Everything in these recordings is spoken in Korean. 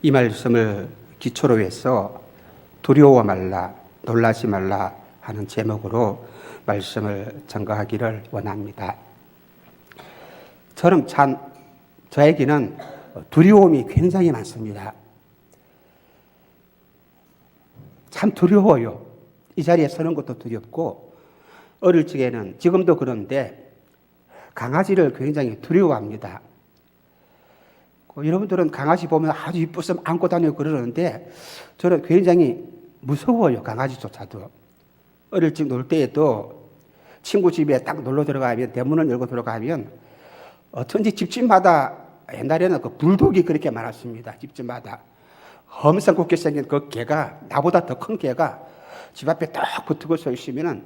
이 말씀을 기초로 해서 두려워 말라, 놀라지 말라 하는 제목으로 말씀을 전가하기를 원합니다. 저에게는 두려움이 굉장히 많습니다. 참 두려워요. 이 자리에 서는 것도 두렵고, 어릴 적에는, 지금도 그런데 강아지를 굉장히 두려워합니다. 여러분들은 강아지 보면 아주 이뻐서 안고 다니고 그러는데 저는 굉장히 무서워요. 강아지조차도. 어릴 적 놀 때에도 친구 집에 딱 놀러 들어가면, 대문을 열고 들어가면 어쩐지 집집마다 옛날에는 그 불독이 그렇게 많았습니다. 집집마다 엄청나게 생긴 그 개가, 나보다 더 큰 개가 집 앞에 딱 붙고 서 있으면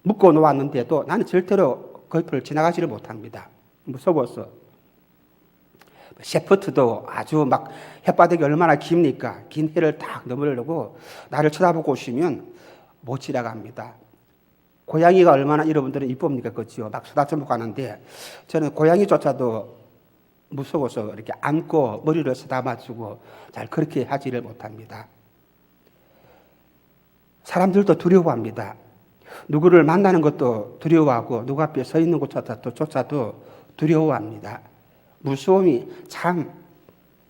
묶어 놓았는데도 나는 절대로 그 옆을 지나가지를 못합니다. 무서워서. 셰퍼트도 아주 막 햇바닥이 얼마나 깁니까? 긴 해를 딱 넘으려고 나를 쳐다보고 오시면 못 지나갑니다. 고양이가 얼마나 여러분들은 이쁩니까? 그렇죠? 막 쓰다듬어 가는데 저는 고양이조차도 무서워서 이렇게 안고 머리를 쓰다마주고 잘 그렇게 하지를 못합니다. 사람들도 두려워합니다. 누구를 만나는 것도 두려워하고 누구 앞에 서 있는 것조차도 두려워합니다. 무서움이 참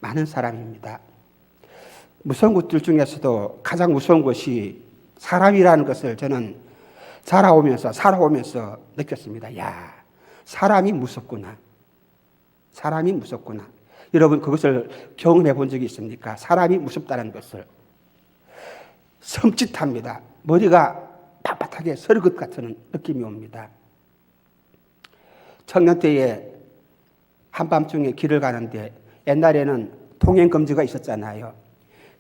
많은 사람입니다. 무서운 것들 중에서도 가장 무서운 것이 사람이라는 것을 저는 살아오면서 느꼈습니다. 야, 사람이 무섭구나. 사람이 무섭구나. 여러분 그것을 경험해 본 적이 있습니까? 사람이 무섭다는 것을. 섬찟합니다. 머리가 빳빳하게 설 것 같은 느낌이 옵니다. 청년 때에 한밤중에 길을 가는데 옛날에는 통행금지가 있었잖아요.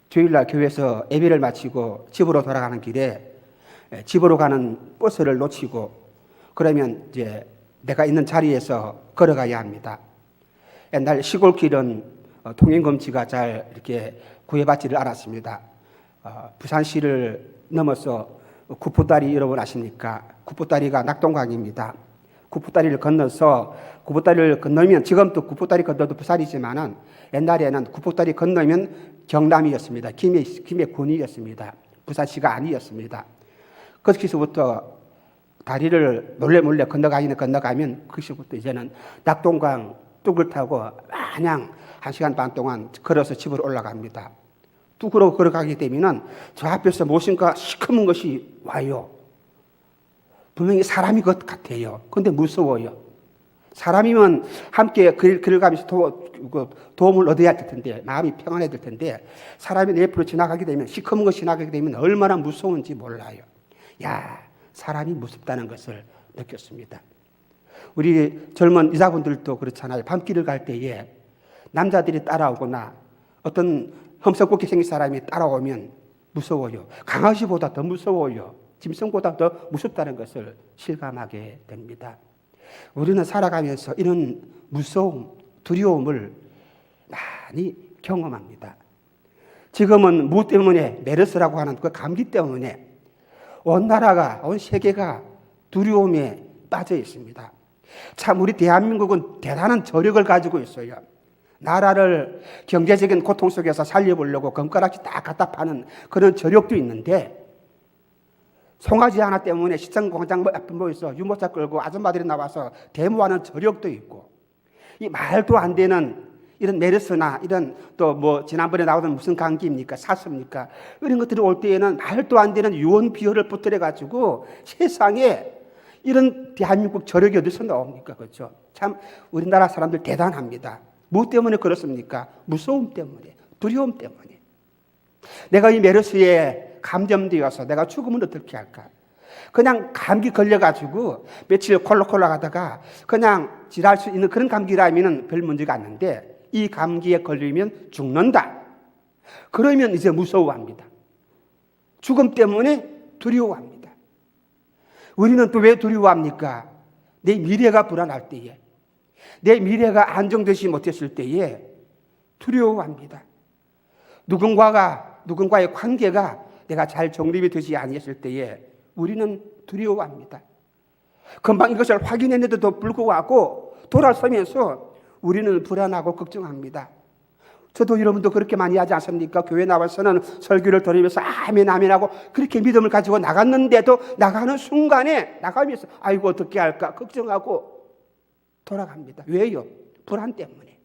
주일날 교회에서 예배를 마치고 집으로 돌아가는 길에 집으로 가는 버스를 놓치고 그러면 이제 내가 있는 자리에서 걸어가야 합니다. 옛날 시골길은 통행금지가 잘 이렇게 구애받지를 않았습니다. 부산시를 넘어서 구포다리 여러분 아십니까? 구포다리가 낙동강입니다. 구포다리를 건너서 구포다리를 건너면 지금도 구포다리 건너도 부산이지만은 옛날에는 구포다리 건너면 경남이었습니다. 김해 군이었습니다. 부산시가 아니었습니다. 거기서부터 다리를 몰래 건너가면 거기서부터 이제는 낙동강 뚝을 타고 마냥 1시간 반 동안 걸어서 집으로 올라갑니다. 뚝으로 걸어가게 되면은 저 앞에서 무엇인가 시커먼 것이 와요. 분명히 사람이 것 같아요. 그런데 무서워요. 사람이면 함께 길을 가면서 도움을 얻어야 될 텐데, 마음이 평안해야 될 텐데, 사람이 내 옆으로 지나가게 되면, 시커먼 것이 지나가게 되면 얼마나 무서운지 몰라요. 야, 사람이 무섭다는 것을 느꼈습니다. 우리 젊은 여자분들도 그렇잖아요. 밤길을 갈 때에 남자들이 따라오거나 어떤 험석궂게 생긴 사람이 따라오면 무서워요. 강아지보다 더 무서워요. 짐승보다 더 무섭다는 것을 실감하게 됩니다. 우리는 살아가면서 이런 무서움, 두려움을 많이 경험합니다. 지금은 무 때문에 메르스라고 하는 그 감기 때문에 온 나라가, 온 세계가 두려움에 빠져 있습니다. 참 우리 대한민국은 대단한 저력을 가지고 있어요. 나라를 경제적인 고통 속에서 살려보려고 금가락지 딱 갖다 파는 그런 저력도 있는데 송아지 하나 때문에 시청 공장 앞에 모여서 유모차 끌고 아줌마들이 나와서 데모하는 저력도 있고 이 말도 안 되는 이런 메르스나 이런 또 뭐 지난번에 나오던 무슨 감기입니까? 사스입니까? 이런 것들이 올 때에는 말도 안 되는 유언비어를 붙들어 가지고 세상에 이런 대한민국 저력이 어디서 나옵니까? 그렇죠? 참 우리나라 사람들 대단합니다. 뭐 때문에 그렇습니까? 무서움 때문에, 두려움 때문에. 내가 이 메르스에 감염되어서 내가 죽으면 어떻게 할까? 그냥 감기 걸려가지고 며칠 콜록콜록 하다가 그냥 지날 수 있는 그런 감기라면 별 문제가 없는데 이 감기에 걸리면 죽는다. 그러면 이제 무서워합니다. 죽음 때문에 두려워합니다. 우리는 또 왜 두려워합니까? 내 미래가 불안할 때에, 내 미래가 안정되지 못했을 때에 두려워합니다. 누군가의 관계가 내가 잘 정립이 되지 아니했을 때에 우리는 두려워합니다. 금방 이것을 확인했는데도 불구하고 돌아서면서 우리는 불안하고 걱정합니다. 저도 여러분도 그렇게 많이 하지 않습니까? 교회 나와서는 설교를 들으면서 아멘 아멘 하고 그렇게 믿음을 가지고 나갔는데도 나가는 순간에 나가면서 아이고 어떻게 할까 걱정하고 돌아갑니다. 왜요? 불안 때문에.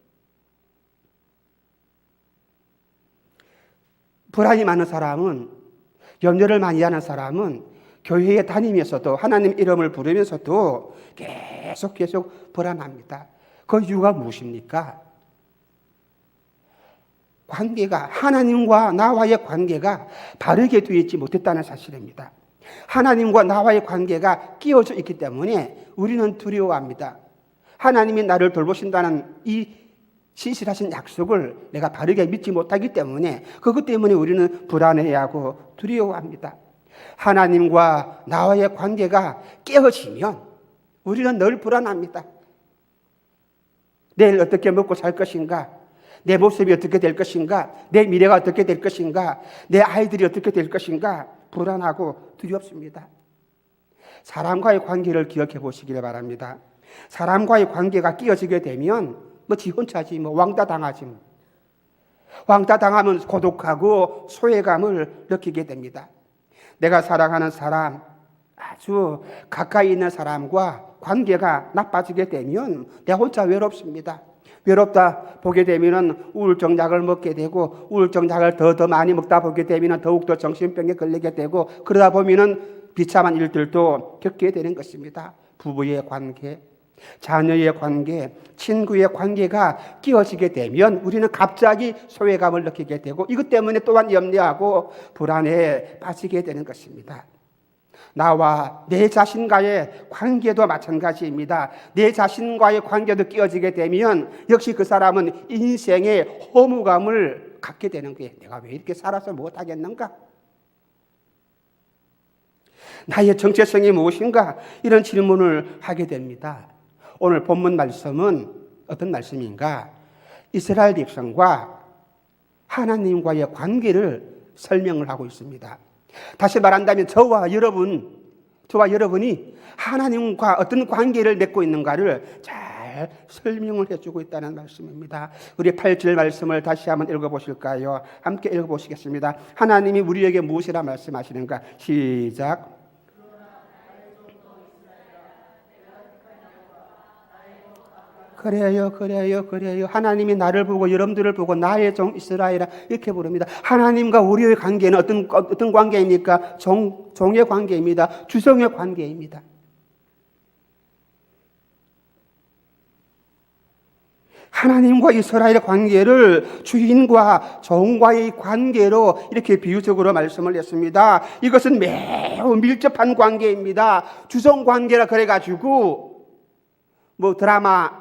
불안이 많은 사람은, 염려를 많이 하는 사람은 교회에 다니면서도 하나님 이름을 부르면서도 계속 불안합니다. 그 이유가 무엇입니까? 관계가, 하나님과 나와의 관계가 바르게 되어 있지 못했다는 사실입니다. 하나님과 나와의 관계가 끼어져 있기 때문에 우리는 두려워합니다. 하나님이 나를 돌보신다는 이 신실하신 약속을 내가 바르게 믿지 못하기 때문에 그것 때문에 우리는 불안해하고 두려워합니다. 하나님과 나와의 관계가 깨어지면 우리는 늘 불안합니다. 내일 어떻게 먹고 살 것인가? 내 모습이 어떻게 될 것인가? 내 미래가 어떻게 될 것인가? 내 아이들이 어떻게 될 것인가? 불안하고 두렵습니다. 사람과의 관계를 기억해 보시길 바랍니다. 사람과의 관계가 끼어지게 되면 지 혼자지 왕따 당하지 왕따 당하면 고독하고 소외감을 느끼게 됩니다. 내가 사랑하는 사람, 아주 가까이 있는 사람과 관계가 나빠지게 되면 내가 혼자 외롭습니다. 외롭다 보게 되면 우울증 약을 먹게 되고 우울증 약을 더 많이 먹다 보게 되면 더욱더 정신병에 걸리게 되고 그러다 보면 비참한 일들도 겪게 되는 것입니다. 부부의 관계, 자녀의 관계, 친구의 관계가 끼어지게 되면 우리는 갑자기 소외감을 느끼게 되고 이것 때문에 또한 염려하고 불안에 빠지게 되는 것입니다. 나와 내 자신과의 관계도 마찬가지입니다. 내 자신과의 관계도 끼어지게 되면 역시 그 사람은 인생의 허무감을 갖게 되는 거예요. 내가 왜 이렇게 살아서 못하겠는가? 나의 정체성이 무엇인가? 이런 질문을 하게 됩니다. 오늘 본문 말씀은 어떤 말씀인가? 이스라엘 백성과 하나님과의 관계를 설명을 하고 있습니다. 다시 말한다면 저와 여러분이 하나님과 어떤 관계를 맺고 있는가를 잘 설명을 해주고 있다는 말씀입니다. 우리 8절 말씀을 다시 한번 읽어보실까요? 함께 읽어보시겠습니다. 하나님이 우리에게 무엇이라 말씀하시는가? 시작. 그래요. 하나님이 나를 보고 여러분들을 보고 나의 종 이스라엘아 이렇게 부릅니다. 하나님과 우리의 관계는 어떤 관계입니까? 종의 관계입니다. 주성의 관계입니다. 하나님과 이스라엘의 관계를 주인과 종과의 관계로 이렇게 비유적으로 말씀을 했습니다. 이것은 매우 밀접한 관계입니다. 주성 관계라 그래가지고 드라마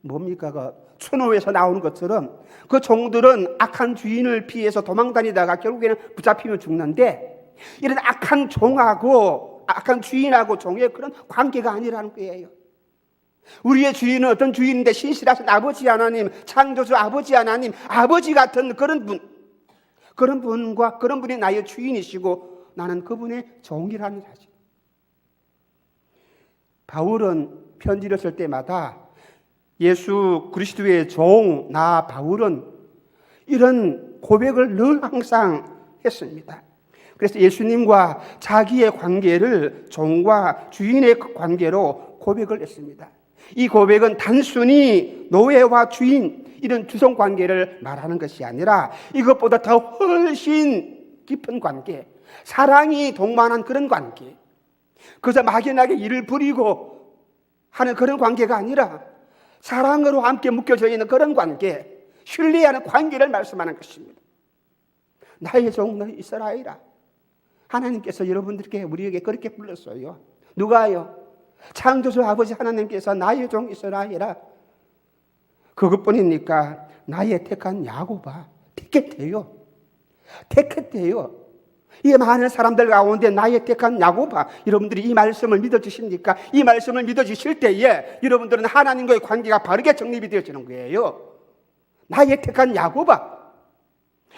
뭡니까? 추노에서 나오는 것처럼 그 종들은 악한 주인을 피해서 도망다니다가 결국에는 붙잡히면 죽는데 이런 악한 종하고 악한 주인하고 종의 그런 관계가 아니라는 거예요. 우리의 주인은 어떤 주인인데 신실하신 아버지 하나님, 창조주 아버지 하나님, 아버지 같은 그런 분이 나의 주인이시고 나는 그분의 종이라는 사실. 바울은 편지를 쓸 때마다 예수 그리스도의 종, 나 바울은 이런 고백을 늘 항상 했습니다. 그래서 예수님과 자기의 관계를 종과 주인의 관계로 고백을 했습니다. 이 고백은 단순히 노예와 주인, 이런 주성 관계를 말하는 것이 아니라 이것보다 더 훨씬 깊은 관계, 사랑이 동반한 그런 관계, 그저 막연하게 일을 부리고 하는 그런 관계가 아니라 사랑으로 함께 묶여져 있는 그런 관계, 신뢰하는 관계를 말씀하는 것입니다. 나의 종 너희 이스라엘아. 하나님께서 여러분들께 우리에게 그렇게 불렀어요. 누가요? 창조주 아버지 하나님께서 나의 종 이스라엘아. 그것뿐입니까? 나의 택한 야곱아. 택했대요. 이 많은 사람들 가운데 나의 택한 야곱아. 여러분들이 이 말씀을 믿어주십니까? 이 말씀을 믿어주실 때에 여러분들은 하나님과의 관계가 바르게 정립이 되어지는 거예요. 나의 택한 야곱아.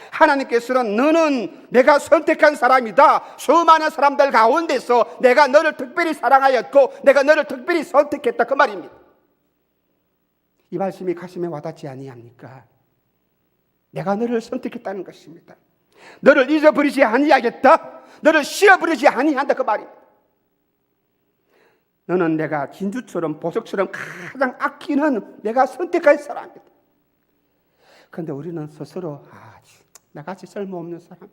하나님께서는 너는 내가 선택한 사람이다. 수많은 사람들 가운데서 내가 너를 특별히 사랑하였고 내가 너를 특별히 선택했다. 그 말입니다. 이 말씀이 가슴에 와닿지 아니합니까? 내가 너를 선택했다는 것입니다. 너를 잊어버리지 아니하겠다. 너를 씌어버리지 아니한다 그 말입니다. 너는 내가 진주처럼 보석처럼 가장 아끼는 내가 선택할 사람이다. 그런데 우리는 스스로 나같이 쓸모없는 사람,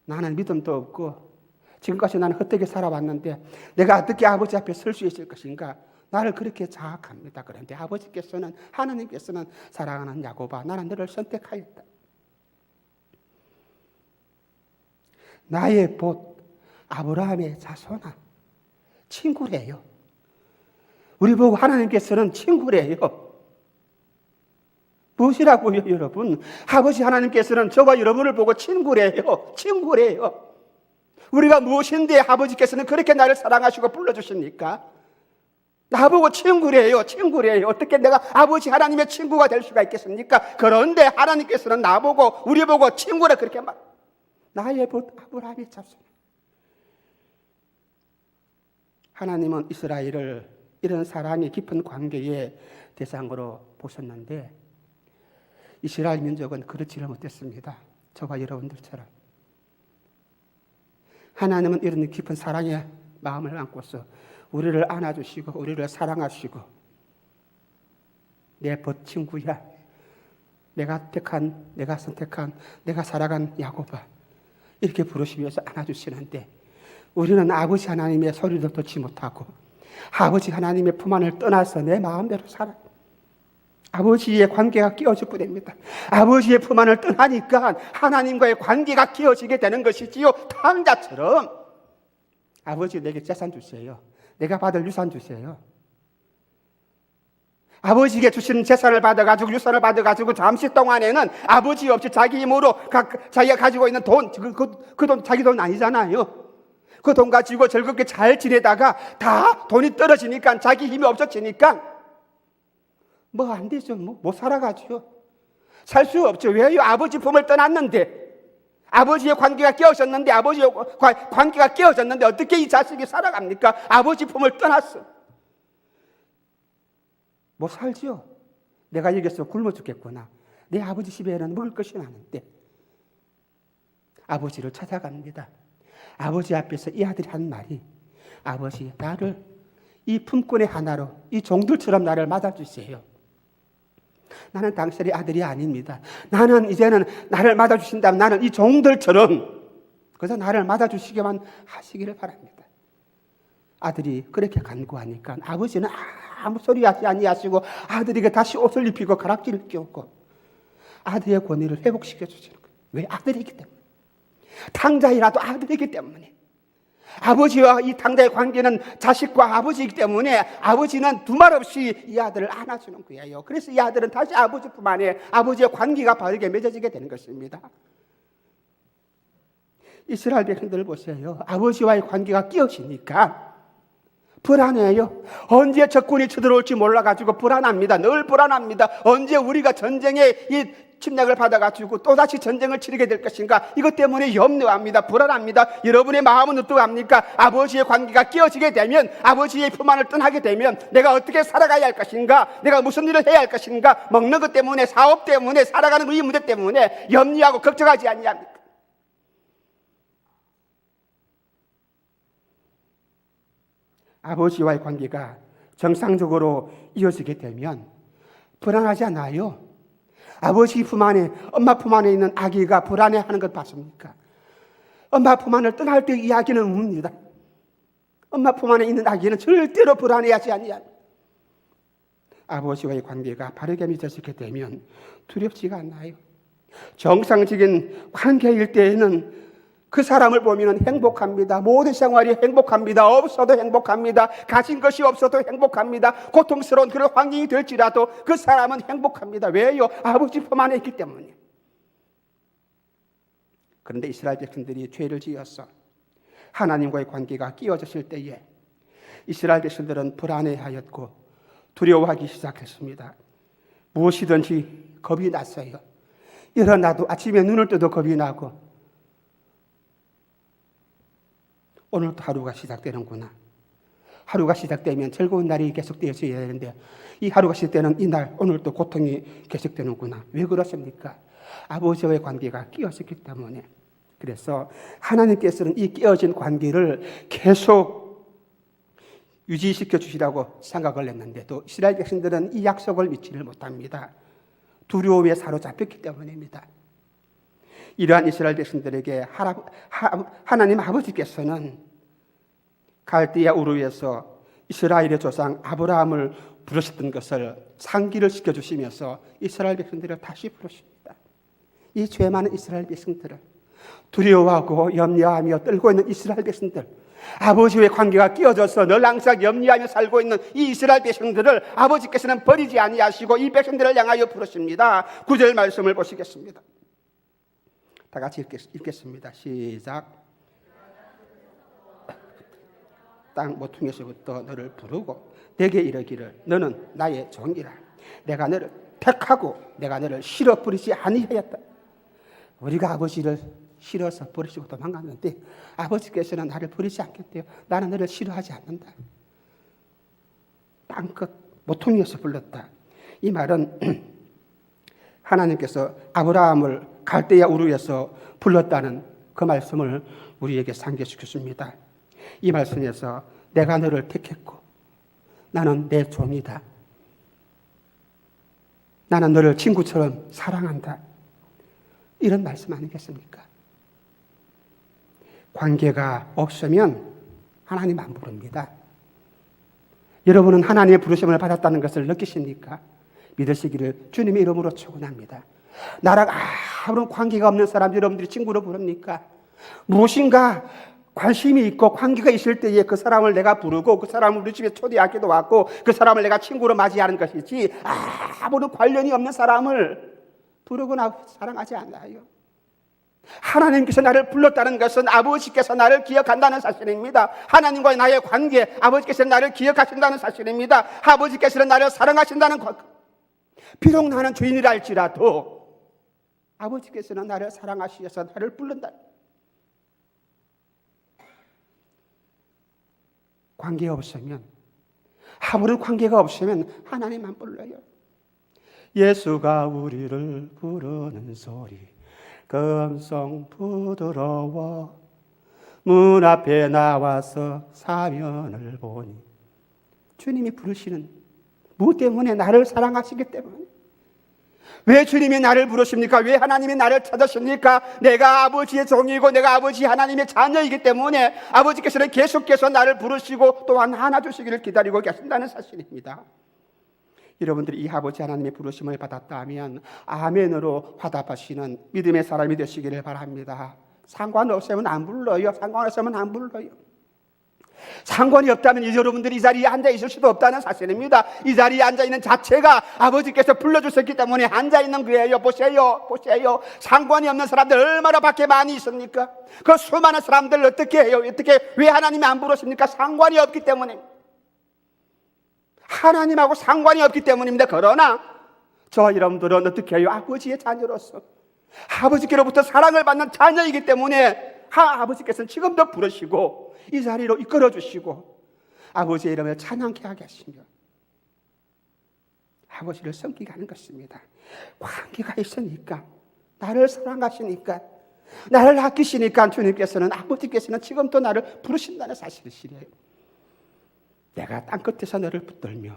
나는 믿음도 없고 지금까지 나는 헛되게 살아왔는데 내가 어떻게 아버지 앞에 설 수 있을 것인가, 나를 그렇게 자학합니다. 그런데 아버지께서는, 하나님께서는 사랑하는 야곱아, 나는 너를 선택하였다. 나의 봇 아브라함의 자손아, 친구래요. 우리 보고 하나님께서는 친구래요. 무엇이라고요, 여러분? 아버지 하나님께서는 저와 여러분을 보고 친구래요. 친구래요. 우리가 무엇인데 아버지께서는 그렇게 나를 사랑하시고 불러주십니까? 나보고 친구래요. 친구래요. 어떻게 내가 아버지 하나님의 친구가 될 수가 있겠습니까? 그런데 하나님께서는 나보고, 우리 보고 친구라 그렇게 말. 나의 봇 아브라함의 자손. 하나님은 이스라엘을 이런 사랑의 깊은 관계의 대상으로 보셨는데 이스라엘 민족은 그렇지를 못했습니다. 저와 여러분들처럼. 하나님은 이런 깊은 사랑의 마음을 안고서 우리를 안아주시고 우리를 사랑하시고, 내 벗 친구야, 내가 택한, 내가 선택한, 내가 살아간 야곱아, 이렇게 부르시면서 안아주시는데 우리는 아버지 하나님의 소리도 듣지 못하고 아버지 하나님의 품 안을 떠나서 내 마음대로 살아. 아버지의 관계가 끼어질 뿐입니다. 아버지의 품 안을 떠나니까 하나님과의 관계가 끼어지게 되는 것이지요. 탕자처럼 아버지 내게 재산 주세요. 내가 받을 유산 주세요. 아버지에게 주시는 재산을 받아가지고, 유산을 받아가지고 잠시 동안에는 아버지 없이 자기 힘으로 자기가 가지고 있는 돈, 그 돈 자기 돈 아니잖아요. 그 돈 가지고 즐겁게 잘 지내다가 다 돈이 떨어지니까, 자기 힘이 없어지니까 뭐 안 되죠. 못 살아가죠. 살 수 없죠. 왜요? 아버지 품을 떠났는데, 아버지의 관계가 깨어졌는데, 아버지의 관계가 깨어졌는데 어떻게 이 자식이 살아갑니까? 아버지 품을 떠났어. 못 살지요. 내가 여기서 굶어 죽겠구나. 내 아버지 집에는 먹을 것이 많은데. 아버지를 찾아갑니다. 아버지 앞에서 이 아들이 한 말이, 아버지, 나를 이 품꾼의 하나로, 이 종들처럼 나를 맞아주세요. 나는 당신의 아들이 아닙니다. 나는 이제는 나를 맞아주신다면 나는 이 종들처럼 그래서 나를 맞아주시기만 하시기를 바랍니다. 아들이 그렇게 간구하니까 아버지는 아무 소리 하지 아니하시고 아들에게 다시 옷을 입히고 가락지를 끼웠고 아들의 권위를 회복시켜 주시는 거예요. 왜? 아들이기 때문에. 탕자이라도 아들이기 때문에. 아버지와 이 탕자의 관계는 자식과 아버지이기 때문에 아버지는 두말 없이 이 아들을 안아주는 거예요. 그래서 이 아들은 다시 아버지 품 안에 아버지의 관계가 바르게 맺어지게 되는 것입니다. 이스라엘 백성들을 보세요. 아버지와의 관계가 끼어지니까 불안해요. 언제 적군이 쳐들어올지 몰라가지고 불안합니다. 늘 불안합니다. 언제 우리가 전쟁의 이 침략을 받아가지고 또다시 전쟁을 치르게 될 것인가, 이것 때문에 염려합니다. 불안합니다. 여러분의 마음은 어떠합니까? 아버지의 관계가 끼어지게 되면, 아버지의 품 안을 떠나게 되면 내가 어떻게 살아가야 할 것인가, 내가 무슨 일을 해야 할 것인가, 먹는 것 때문에, 사업 때문에, 살아가는 이 문제 때문에 염려하고 걱정하지 아니합니까? 아버지와의 관계가 정상적으로 이어지게 되면 불안하지 않아요. 아버지 품 안에, 엄마 품 안에 있는 아기가 불안해하는 것 봤습니까? 엄마 품 안을 떠날 때 이 아기는 웁니다. 엄마 품 안에 있는 아기는 절대로 불안해하지 아니합니다. 아버지와의 관계가 바르게 맺어지게 되면 두렵지가 않아요. 정상적인 관계일 때에는 그 사람을 보면 행복합니다. 모든 생활이 행복합니다. 없어도 행복합니다. 가진 것이 없어도 행복합니다. 고통스러운 그런 환경이 될지라도 그 사람은 행복합니다. 왜요? 아버지 품 안에 있기 때문에. 그런데 이스라엘 백성들이 죄를 지어서 하나님과의 관계가 끼어졌을 때에 이스라엘 백성들은 불안해하였고 두려워하기 시작했습니다. 무엇이든지 겁이 났어요. 일어나도 아침에 눈을 떠도 겁이 나고, 오늘도 하루가 시작되는구나. 하루가 시작되면 즐거운 날이 계속되어져야 되는데 이 하루가 시작되는 이날 오늘 또 고통이 계속되는구나. 왜 그렇습니까? 아버지와의 관계가 끼어졌기 때문에. 그래서 하나님께서는 이 끼어진 관계를 계속 유지시켜 주시라고 생각을 했는데도 이스라엘 백성들은 이 약속을 믿지를 못합니다. 두려움에 사로잡혔기 때문입니다. 이러한 이스라엘 백성들에게 하나님 아버지께서는 갈대아 우르에서 이스라엘의 조상 아브라함을 부르셨던 것을 상기를 시켜주시면서 이스라엘 백성들을 다시 부르십니다. 이 죄 많은 이스라엘 백성들을, 두려워하고 염려하며 떨고 있는 이스라엘 백성들, 아버지의 관계가 끼어져서 늘 항상 염려하며 살고 있는 이 이스라엘 백성들을 아버지께서는 버리지 아니하시고 이 백성들을 향하여 부르십니다. 9절 말씀을 보시겠습니다. 다 같이 읽겠습니다. 시작. 땅 모퉁이에서부터 너를 부르고 내게 이르기를 너는 나의 종이라. 내가 너를 택하고 내가 너를 실어 버리지 아니하였다. 우리가 아버지를 싫어서 버리시고 도망갔는데 아버지께서는 나를 버리지 않겠대요. 나는 너를 싫어하지 않는다. 땅끝 모퉁이에서 불렀다. 이 말은 하나님께서 아브라함을 갈대아 우르에서 불렀다는 그 말씀을 우리에게 상기시켰습니다. 이 말씀에서 내가 너를 택했고 나는 내 종이다. 나는 너를 친구처럼 사랑한다. 이런 말씀 아니겠습니까? 관계가 없으면 하나님 안 부릅니다. 여러분은 하나님의 부르심을 받았다는 것을 느끼십니까? 믿으시기를 주님의 이름으로 축원합니다. 나랑 아무런 관계가 없는 사람 여러분들이 친구로 부릅니까? 무엇인가 관심이 있고 관계가 있을 때에 그 사람을 내가 부르고 그 사람을 우리 집에 초대하기도 하고 그 사람을 내가 친구로 맞이하는 것이지 아무런 관련이 없는 사람을 부르거나 사랑하지 않아요. 하나님께서 나를 불렀다는 것은 아버지께서 나를 기억한다는 사실입니다. 하나님과의 나의 관계, 아버지께서 나를 기억하신다는 사실입니다. 아버지께서는 나를 사랑하신다는 것. 비록 나는 죄인이라 할지라도 아버지께서는 나를 사랑하시어서 나를 부른다. 관계가 없으면, 아무런 관계가 없으면 하나님만 불러요. 예수가 우리를 부르는 소리 그 음성 부드러워 문 앞에 나와서 사면을 보니. 주님이 부르시는, 무엇 때문에? 나를 사랑하시기 때문에. 왜 주님이 나를 부르십니까? 왜 하나님이 나를 찾으십니까? 내가 아버지의 종이고 내가 아버지 하나님의 자녀이기 때문에 아버지께서는 계속해서 나를 부르시고 또한 안아주시기를 기다리고 계신다는 사실입니다. 여러분들이 이 아버지 하나님의 부르심을 받았다면 아멘으로 화답하시는 믿음의 사람이 되시기를 바랍니다. 상관없으면 안 불러요. 상관없으면 안 불러요. 상관이 없다면 여러분들이 이 자리에 앉아 있을 수도 없다는 사실입니다. 이 자리에 앉아 있는 자체가 아버지께서 불러주셨기 때문에 앉아 있는 거예요. 보세요. 상관이 없는 사람들 얼마나 밖에 많이 있습니까? 그 수많은 사람들 어떻게 해요? 왜 하나님이 안 부르십니까? 상관이 없기 때문에. 하나님하고 상관이 없기 때문입니다. 그러나 저와 여러분들은 어떻게 해요? 아버지의 자녀로서 아버지께로부터 사랑을 받는 자녀이기 때문에 아버지께서는 지금도 부르시고 이 자리로 이끌어 주시고 아버지의 이름을 찬양케 하게 하시며 아버지를 섬기게 하는 것입니다. 관계가 있으니까, 나를 사랑하시니까, 나를 아끼시니까 주님께서는, 아버지께서는 지금도 나를 부르신다는 사실이시래요. 내가 땅끝에서 너를 붙들며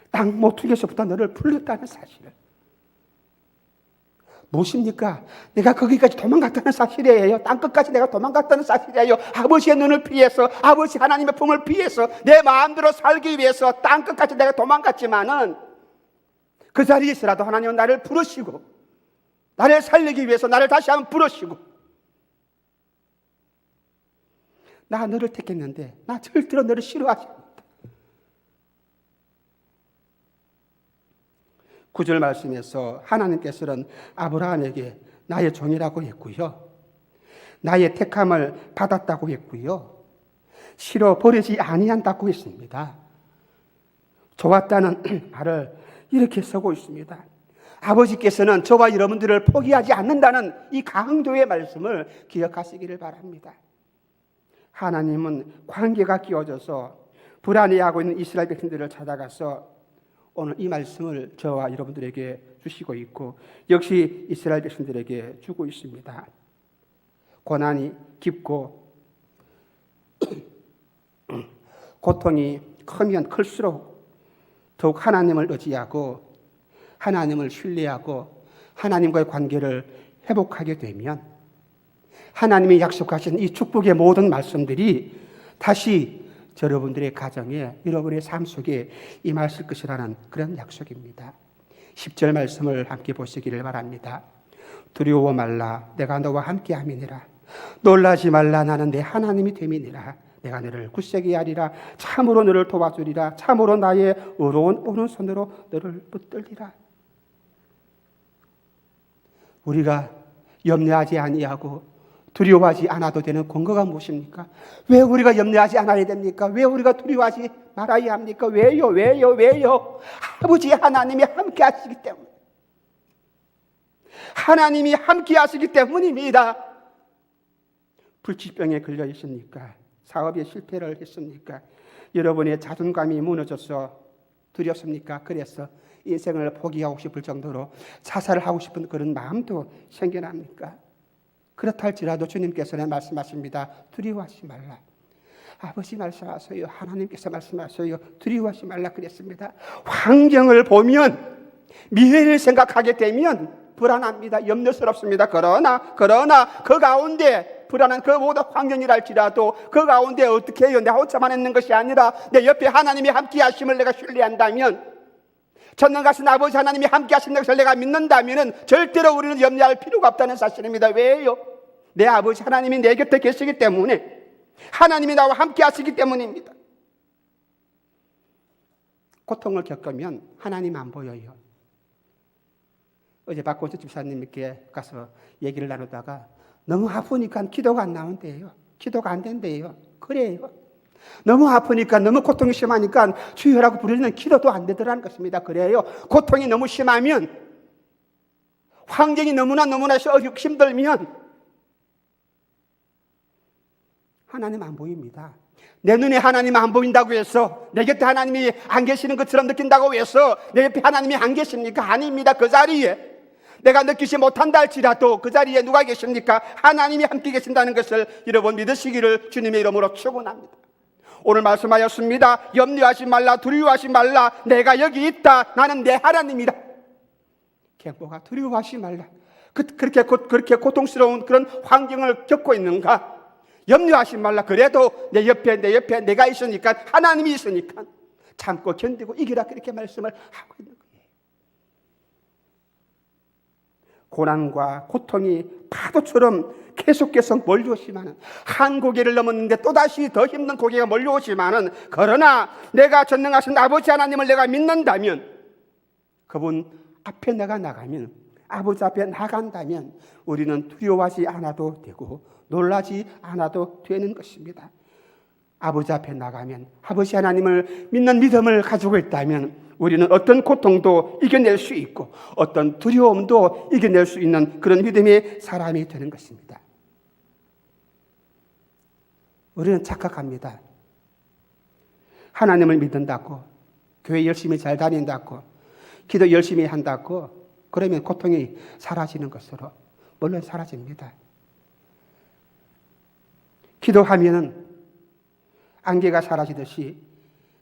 땅 모퉁이에서부터 너를 불렀다는 사실을. 무엇입니까? 내가 거기까지 도망갔다는 사실이에요. 땅끝까지 내가 도망갔다는 사실이에요. 아버지의 눈을 피해서, 아버지 하나님의 품을 피해서 내 마음대로 살기 위해서 땅끝까지 내가 도망갔지만은 그 자리에서라도 하나님은 나를 부르시고 나를 살리기 위해서 나를 다시 한번 부르시고, 나 너를 택했는데 나 절대로 너를 싫어하지 않는다. 9절 말씀에서 하나님께서는 아브라함에게 나의 종이라고 했고요, 나의 택함을 받았다고 했고요, 싫어 버리지 아니한다고 했습니다. 좋았다는 말을 이렇게 쓰고 있습니다. 아버지께서는 저와 여러분들을 포기하지 않는다는 이 강조의 말씀을 기억하시기를 바랍니다. 하나님은 관계가 끼워져서 불안해하고 있는 이스라엘 백성들을 찾아가서 오늘 이 말씀을 저와 여러분들에게 주시고 있고 역시 이스라엘 백성들에게 주고 있습니다. 고난이 깊고 고통이 크면 클수록 더욱 하나님을 의지하고 하나님을 신뢰하고 하나님과의 관계를 회복하게 되면 하나님이 약속하신 이 축복의 모든 말씀들이 다시 여러분들의 가정에 여러분의 삶 속에 임하실 것이라는 그런 약속입니다. 10절 말씀을 함께 보시기를 바랍니다. 두려워 말라 내가 너와 함께 함이니라. 놀라지 말라 나는 내 하나님이 됨이니라. 내가 너를 굳세게 하리라. 참으로 너를 도와주리라. 참으로 나의 의로운 오른손으로 너를 붙들리라. 우리가 염려하지 아니하고 두려워하지 않아도 되는 근거가 무엇입니까? 왜 우리가 염려하지 않아야 됩니까? 왜 우리가 두려워하지 말아야 합니까? 왜요? 아버지 하나님이 함께 하시기 때문에. 하나님이 함께 하시기 때문입니다. 불치병에 걸려 있습니까? 사업에 실패를 했습니까? 여러분의 자존감이 무너져서 두렵습니까? 그래서 인생을 포기하고 싶을 정도로 자살을 하고 싶은 그런 마음도 생겨납니까? 그렇다 할지라도 주님께서는 말씀하십니다. 두려워하지 말라. 아버지 말씀하세요. 하나님께서 말씀하세요. 두려워하지 말라 그랬습니다. 환경을 보면 미래를 생각하게 되면 불안합니다. 염려스럽습니다. 그러나 그 가운데 불안한 그 모든 환경이랄지라도 그 가운데 어떻게 해요? 내가 혼자만 있는 것이 아니라 내 옆에 하나님이 함께 하심을 내가 신뢰한다면 전능하신 아버지 하나님이 함께 하신다는 것을 내가 믿는다면 절대로 우리는 염려할 필요가 없다는 사실입니다. 왜요? 내 아버지 하나님이 내 곁에 계시기 때문에 하나님이 나와 함께 하시기 때문입니다. 고통을 겪으면 하나님 안 보여요. 어제 박권수 집사님께 가서 얘기를 나누다가 너무 아프니까 기도가 안 나온대요. 기도가 안 된대요. 그래요. 너무 아프니까 너무 고통이 심하니까 주여라고 부르는 기도도 안 되더라는 것입니다. 그래요. 고통이 너무 심하면 환경이 너무나 어렵고 힘들면 하나님 안 보입니다. 내 눈에 하나님 안 보인다고 해서 내 곁에 하나님이 안 계시는 것처럼 느낀다고 해서 내 옆에 하나님이 안 계십니까? 아닙니다. 그 자리에 내가 느끼지 못한다 할지라도 그 자리에 누가 계십니까? 하나님이 함께 계신다는 것을 여러분 믿으시기를 주님의 이름으로 축원합니다. 오늘 말씀하였습니다. 염려하지 말라, 두려워하지 말라. 내가 여기 있다. 나는 내 하나님이다. 경보가 두려워하지 말라. 그렇게 고통스러운 그런 환경을 겪고 있는가? 염려하지 말라. 그래도 내 옆에 내가 있으니까 하나님이 있으니까 참고 견디고 이기라. 그렇게 말씀을 하고 있는 거예요. 고난과 고통이 파도처럼 계속해서 몰려오지만은 한 고개를 넘었는데 또다시 더 힘든 고개가 몰려오지만은 그러나 내가 전능하신 아버지 하나님을 내가 믿는다면 그분 앞에 내가 나가면 아버지 앞에 나간다면 우리는 두려워하지 않아도 되고 놀라지 않아도 되는 것입니다. 아버지 앞에 나가면 아버지 하나님을 믿는 믿음을 가지고 있다면 우리는 어떤 고통도 이겨낼 수 있고 어떤 두려움도 이겨낼 수 있는 그런 믿음의 사람이 되는 것입니다. 우리는 착각합니다. 하나님을 믿는다고 교회 열심히 잘 다닌다고 기도 열심히 한다고 그러면 고통이 사라지는 것으로 물론 사라집니다. 기도하면은 안개가 사라지듯이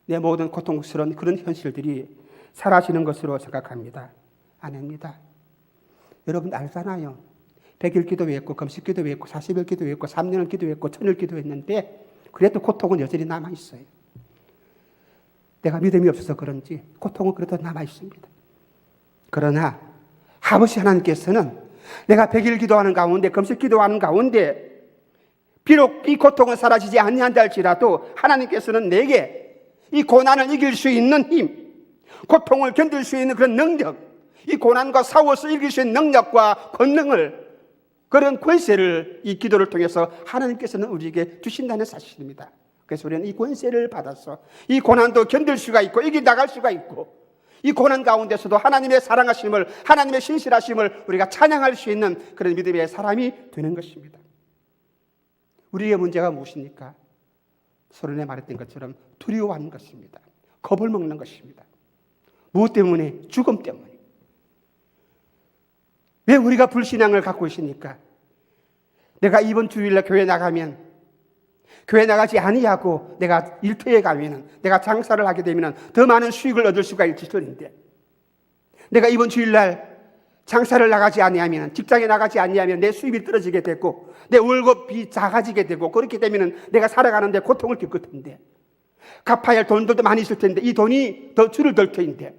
내 모든 고통스러운 그런 현실들이 사라지는 것으로 생각합니다. 아닙니다. 여러분 알잖아요. 100일 기도했고 금식 기도했고 40일 기도했고 3년을 기도했고 1000일 기도했는데 그래도 고통은 여전히 남아있어요. 내가 믿음이 없어서 그런지 고통은 그래도 남아있습니다. 그러나 아버지 하나님께서는 내가 100일 기도하는 가운데 금식 기도하는 가운데 비록 이 고통은 사라지지 아니한다 할지라도 하나님께서는 내게 이 고난을 이길 수 있는 힘, 고통을 견딜 수 있는 그런 능력, 이 고난과 싸워서 이길 수 있는 능력과 권능을 그런 권세를 이 기도를 통해서 하나님께서는 우리에게 주신다는 사실입니다. 그래서 우리는 이 권세를 받아서 이 고난도 견딜 수가 있고 이겨나갈 수가 있고 이 고난 가운데서도 하나님의 사랑하심을 하나님의 신실하심을 우리가 찬양할 수 있는 그런 믿음의 사람이 되는 것입니다. 우리의 문제가 무엇입니까? 서론에 말했던 것처럼 두려워하는 것입니다. 겁을 먹는 것입니다. 무엇 때문에? 죽음 때문에. 왜 우리가 불신앙을 갖고 있으니까? 내가 이번 주일날 교회 나가면, 교회 나가지 아니하고 내가 일터에 가면은, 내가 장사를 하게 되면 더 많은 수익을 얻을 수가 있을텐데, 내가 이번 주일날 장사를 나가지 아니하면, 직장에 나가지 아니하면 내 수입이 떨어지게 되고 내 월급이 작아지게 되고, 그렇게 되면 내가 살아가는데 고통을 겪을 텐데, 갚아야 할 돈들도 많이 있을 텐데 이 돈이 더 줄어들 텐데,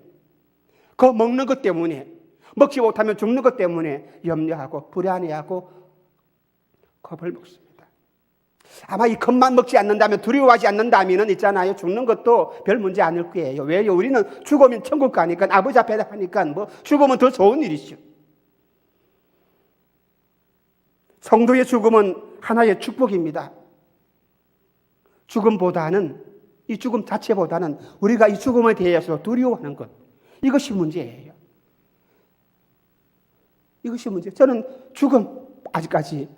그 먹는 것 때문에, 먹지 못하면 죽는 것 때문에 염려하고 불안해하고 겁을 먹습니다. 아마 이 겁만 먹지 않는다면, 두려워하지 않는다면 있잖아요, 죽는 것도 별 문제 아닐 거예요. 왜요? 우리는 죽으면 천국 가니까, 아버지 앞에 가니까 뭐 죽으면 더 좋은 일이죠. 성도의 죽음은 하나의 축복입니다. 죽음보다는, 이 죽음 자체보다는 우리가 이 죽음에 대해서 두려워하는 것, 이것이 문제예요. 이것이 문제. 저는 죽음, 아직까지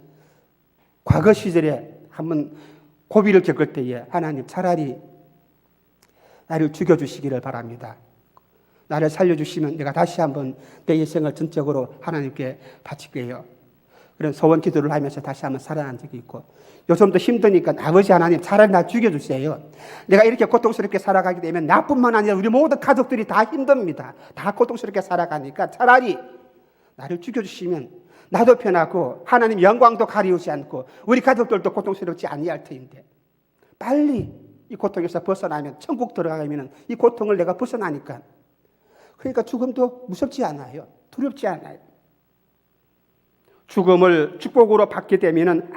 과거 시절에 한번 고비를 겪을 때에 하나님, 차라리 나를 죽여주시기를 바랍니다. 나를 살려주시면 내가 다시 한번 내 인생을 전적으로 하나님께 바칠게요. 그런 소원 기도를 하면서 다시 한번 살아난 적이 있고, 요즘도 힘드니까 아버지 하나님, 차라리 나 죽여주세요. 내가 이렇게 고통스럽게 살아가게 되면 나뿐만 아니라 우리 모든 가족들이 다 힘듭니다. 다 고통스럽게 살아가니까 차라리 나를 죽여주시면 나도 편하고 하나님 영광도 가리우지 않고 우리 가족들도 고통스럽지 아니할 터인데, 빨리 이 고통에서 벗어나면, 천국 들어가면 이 고통을 내가 벗어나니까, 그러니까 죽음도 무섭지 않아요. 두렵지 않아요. 죽음을 축복으로 받게 되면은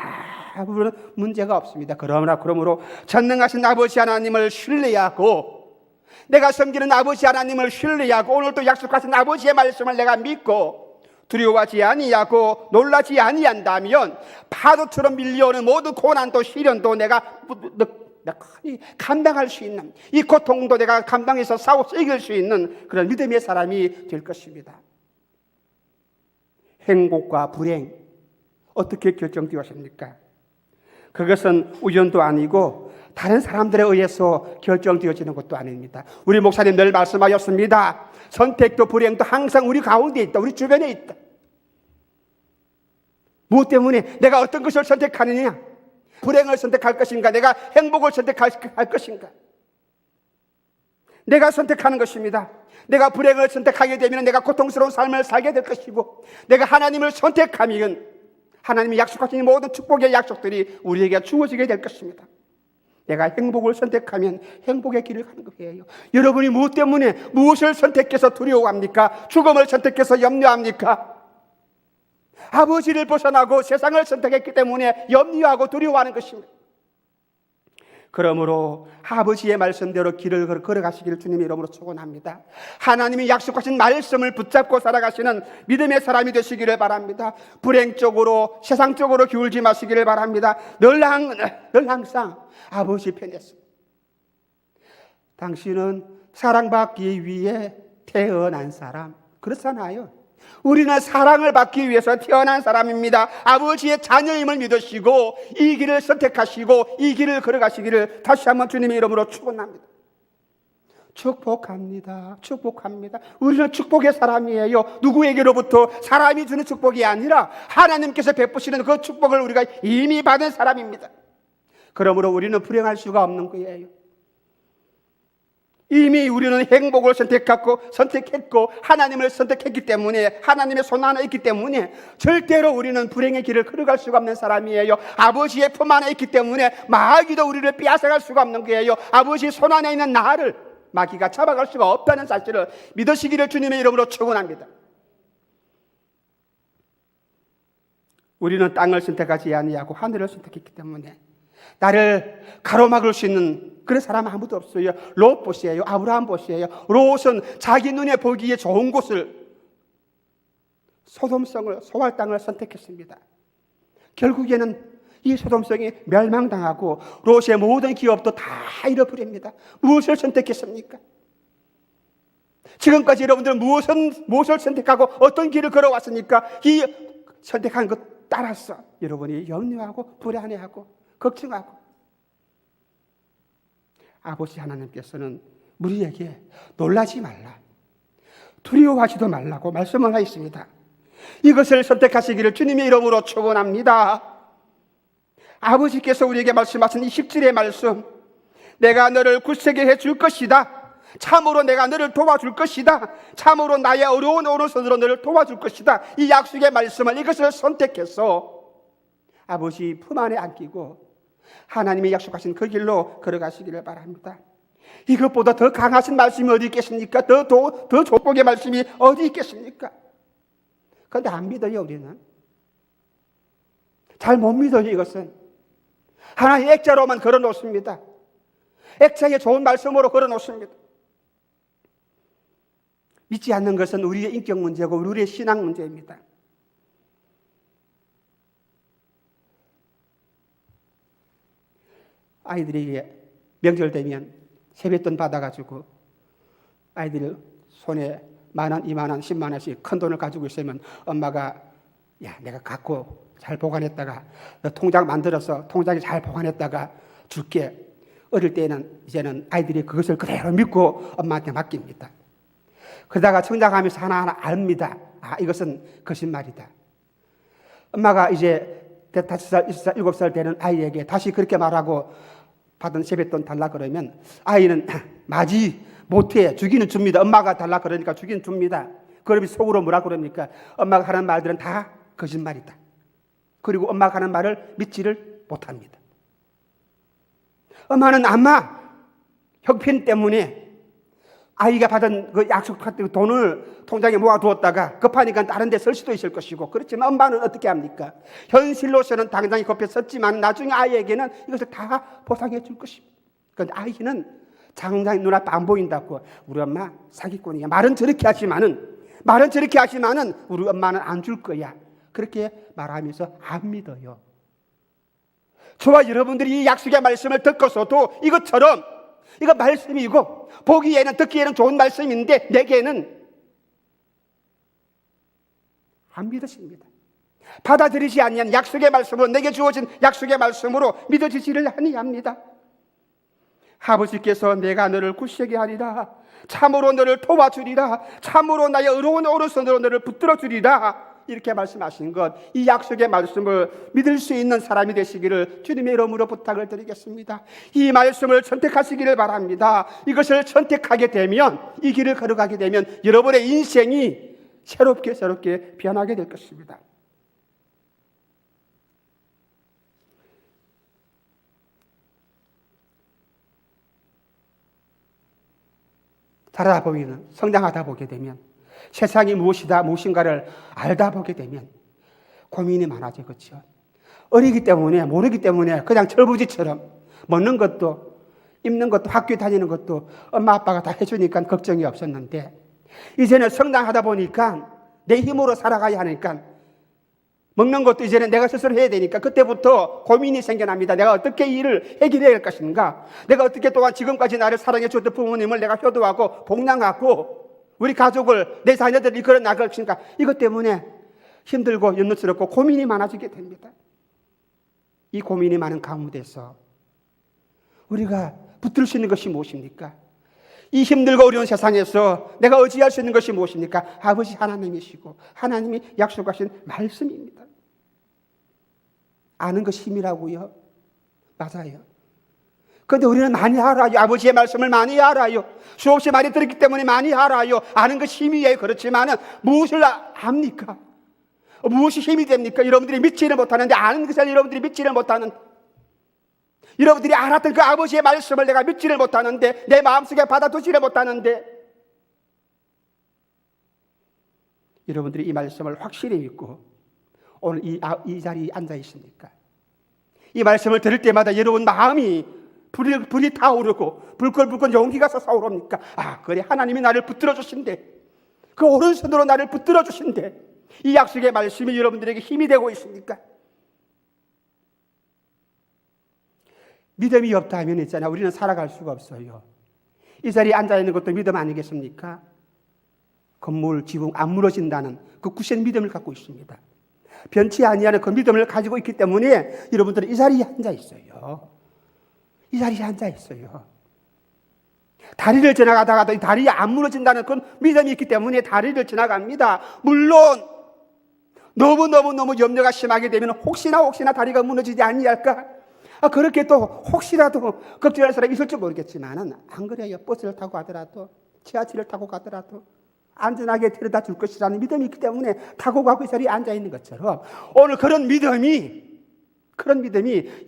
아무런 문제가 없습니다. 그러므로 전능하신 아버지 하나님을 신뢰하고, 내가 섬기는 아버지 하나님을 신뢰하고, 오늘도 약속하신 아버지의 말씀을 내가 믿고 두려워하지 아니하고 놀라지 아니한다면, 파도처럼 밀려오는 모든 고난도 시련도 내가 감당할 수 있는, 이 고통도 내가 감당해서 싸워서 이길 수 있는 그런 믿음의 사람이 될 것입니다. 행복과 불행, 어떻게 결정되었습니까? 그것은 우연도 아니고 다른 사람들에 의해서 결정되어지는 것도 아닙니다. 우리 목사님 늘 말씀하셨습니다. 선택도 불행도 항상 우리 가운데 있다. 우리 주변에 있다. 무엇 때문에? 내가 어떤 것을 선택하느냐? 불행을 선택할 것인가? 내가 행복을 선택할 것인가? 내가 선택하는 것입니다. 내가 불행을 선택하게 되면 내가 고통스러운 삶을 살게 될 것이고, 내가 하나님을 선택하면 하나님이 약속하신 모든 축복의 약속들이 우리에게 주어지게 될 것입니다. 내가 행복을 선택하면 행복의 길을 가는 거예요. 여러분이 무엇 때문에, 무엇을 선택해서 두려워합니까? 죽음을 선택해서 염려합니까? 아버지를 벗어나고 세상을 선택했기 때문에 염려하고 두려워하는 것입니다. 그러므로 아버지의 말씀대로 길을 걸어가시기를 주님의 이름으로 축원합니다. 하나님이 약속하신 말씀을 붙잡고 살아가시는 믿음의 사람이 되시기를 바랍니다. 불행 쪽으로, 세상 쪽으로 기울지 마시기를 바랍니다. 늘 항상 아버지 편에서, 당신은 사랑받기 위해 태어난 사람, 그렇잖아요. 우리는 사랑을 받기 위해서 태어난 사람입니다. 아버지의 자녀임을 믿으시고 이 길을 선택하시고 이 길을 걸어가시기를 다시 한번 주님의 이름으로 축원합니다. 축복합니다. 축복합니다. 우리는 축복의 사람이에요. 누구에게로부터 사람이 주는 축복이 아니라 하나님께서 베푸시는 그 축복을 우리가 이미 받은 사람입니다. 그러므로 우리는 불행할 수가 없는 거예요. 이미 우리는 행복을 선택했고 하나님을 선택했기 때문에, 하나님의 손 안에 있기 때문에 절대로 우리는 불행의 길을 걸어갈 수가 없는 사람이에요. 아버지의 품 안에 있기 때문에 마귀도 우리를 빼앗아갈 수가 없는 거예요. 아버지 손 안에 있는 나를 마귀가 잡아갈 수가 없다는 사실을 믿으시기를 주님의 이름으로 축원합니다. 우리는 땅을 선택하지 아니하고 하늘을 선택했기 때문에 나를 가로막을 수 있는 그런 사람 아무도 없어요. 롯 보시에요. 아브라함 보시에요. 롯은 자기 눈에 보기에 좋은 곳을, 소돔성을, 소알 땅을 선택했습니다. 결국에는 이 소돔성이 멸망당하고 롯의 모든 기업도 다 잃어버립니다. 무엇을 선택했습니까? 지금까지 여러분들은 무엇을 선택하고 어떤 길을 걸어왔습니까? 이 선택한 것 따라서 여러분이 염려하고 불안해하고 걱정하고, 아버지 하나님께서는 우리에게 놀라지 말라, 두려워하지도 말라고 말씀을 하셨습니다. 이것을 선택하시기를 주님의 이름으로 축원합니다. 아버지께서 우리에게 말씀하신 이 10절의 말씀, 내가 너를 굳세게 해줄 것이다, 참으로 내가 너를 도와줄 것이다, 참으로 나의 어려운 오른손으로 너를 도와줄 것이다, 이 약속의 말씀을, 이것을 선택해서 아버지 품 안에 안기고 하나님이 약속하신 그 길로 걸어가시기를 바랍니다. 이것보다 더 강하신 말씀이 어디 있겠습니까? 더 족복의 말씀이 어디 있겠습니까? 그런데 안 믿어요. 우리는 잘 못 믿어요. 이것은 하나의 액자로만 걸어놓습니다. 액자에 좋은 말씀으로 걸어놓습니다. 믿지 않는 것은 우리의 인격 문제고 우리의 신앙 문제입니다. 아이들이 명절 되면 세뱃돈 받아가지고 아이들 손에 10,000원, 20,000원, 100,000원씩 큰 돈을 가지고 있으면 엄마가, 야, 내가 갖고 잘 보관했다가 너 통장 만들어서 통장에 잘 보관했다가 줄게. 어릴 때는 이제는 아이들이 그것을 그대로 믿고 엄마한테 맡깁니다. 그러다가 성장하면서 하나하나 압니다. 아, 이것은 거짓말이다. 엄마가 이제 5살, 6살, 7살 되는 아이에게 다시 그렇게 말하고 받은 세뱃돈 달라 그러면 아이는 마지 못해, 주기는 줍니다. 엄마가 달라 그러니까 주기는 줍니다. 그러면 속으로 뭐라 그럽니까? 엄마가 하는 말들은 다 거짓말이다. 그리고 엄마가 하는 말을 믿지를 못합니다. 엄마는 아마 형편 때문에 아이가 받은 그 약속 같은 돈을 통장에 모아두었다가 급하니까 다른 데 쓸 수도 있을 것이고, 그렇지만 엄마는 어떻게 합니까? 현실로서는 당장이 급해 썼지만 나중에 아이에게는 이것을 다 보상해 줄 것입니다. 그런데 아이는 당장 눈앞에 안 보인다고 우리 엄마 사기꾼이야, 말은 저렇게 하지만은 우리 엄마는 안 줄 거야, 그렇게 말하면서 안 믿어요. 저와 여러분들이 이 약속의 말씀을 듣고서도 이것처럼, 이거 말씀이고 보기에는 듣기에는 좋은 말씀인데 내게는 안 믿으십니다. 받아들이지 아니한 약속의 말씀으로, 내게 주어진 약속의 말씀으로 믿어지지를 아니합니다. 아버지께서 내가 너를 굳세게 하리라, 참으로 너를 도와주리라, 참으로 나의 어려운 오른손으로 너를 붙들어 주리라, 이렇게 말씀하신 것, 이 약속의 말씀을 믿을 수 있는 사람이 되시기를 주님의 이름으로 부탁을 드리겠습니다. 이 말씀을 선택하시기를 바랍니다. 이것을 선택하게 되면, 이 길을 걸어가게 되면 여러분의 인생이 새롭게 변하게 될 것입니다. 자라다 보면, 성장하다 보게 되면, 세상이 무엇인가를 알다 보게 되면 고민이 많아져. 그렇죠? 어리기 때문에, 모르기 때문에 그냥 철부지처럼 먹는 것도 입는 것도 학교 다니는 것도 엄마 아빠가 다 해주니까 걱정이 없었는데, 이제는 성장하다 보니까 내 힘으로 살아가야 하니까, 먹는 것도 이제는 내가 스스로 해야 되니까 그때부터 고민이 생겨납니다. 내가 어떻게 이 일을 해결해야 할 것인가? 내가 어떻게 또한 지금까지 나를 사랑해 줬던 부모님을 내가 효도하고 복양하고 우리 가족을, 내 자녀들을 이끌어 나갈 것인가? 이것 때문에 힘들고 염려스럽고 고민이 많아지게 됩니다. 이 고민이 많은 가운데서 우리가 붙들 수 있는 것이 무엇입니까? 이 힘들고 어려운 세상에서 내가 의지할 수 있는 것이 무엇입니까? 아버지 하나님이시고 하나님이 약속하신 말씀입니다. 아는 것이 힘이라고요? 맞아요. 그런데 우리는 많이 알아요. 아버지의 말씀을 많이 알아요. 수없이 많이 들었기 때문에 많이 알아요. 아는 것이 힘이에요. 그렇지만 무엇을 압니까? 무엇이 힘이 됩니까? 여러분들이 믿지를 못하는데, 아는 것을 여러분들이 믿지를 못하는, 여러분들이 알았던 그 아버지의 말씀을 내가 믿지를 못하는데, 내 마음속에 받아두지를 못하는데, 여러분들이 이 말씀을 확실히 믿고 오늘 이 자리에 앉아 있습니까? 이 말씀을 들을 때마다 여러분 마음이 불이 타오르고 불끈불끈 용기가 솟아오릅니까? 아, 그래, 하나님이 나를 붙들어 주신대, 그 오른손으로 나를 붙들어 주신대, 이 약속의 말씀이 여러분들에게 힘이 되고 있습니까? 믿음이 없다 하면 있잖아요, 우리는 살아갈 수가 없어요. 이 자리에 앉아있는 것도 믿음 아니겠습니까? 건물, 지붕 안 무너진다는 그 굳센 믿음을 갖고 있습니다. 변치 아니하는 그 믿음을 가지고 있기 때문에 여러분들은 이 자리에 앉아 있어요. 이 자리에 앉아 있어요. 다리를 지나가다가도 다리가 안 무너진다는 그런 믿음이 있기 때문에 다리를 지나갑니다. 물론 너무 염려가 심하게 되면 혹시나 다리가 무너지지 아니할까? 그렇게 또 혹시라도 걱정할 사람이 있을지 모르겠지만은 안 그래요. 버스를 타고 가더라도 지하철을 타고 가더라도 안전하게 데려다 줄 것이라는 믿음이 있기 때문에 타고 가고 이 자리에 앉아 있는 것처럼 오늘 그런 믿음이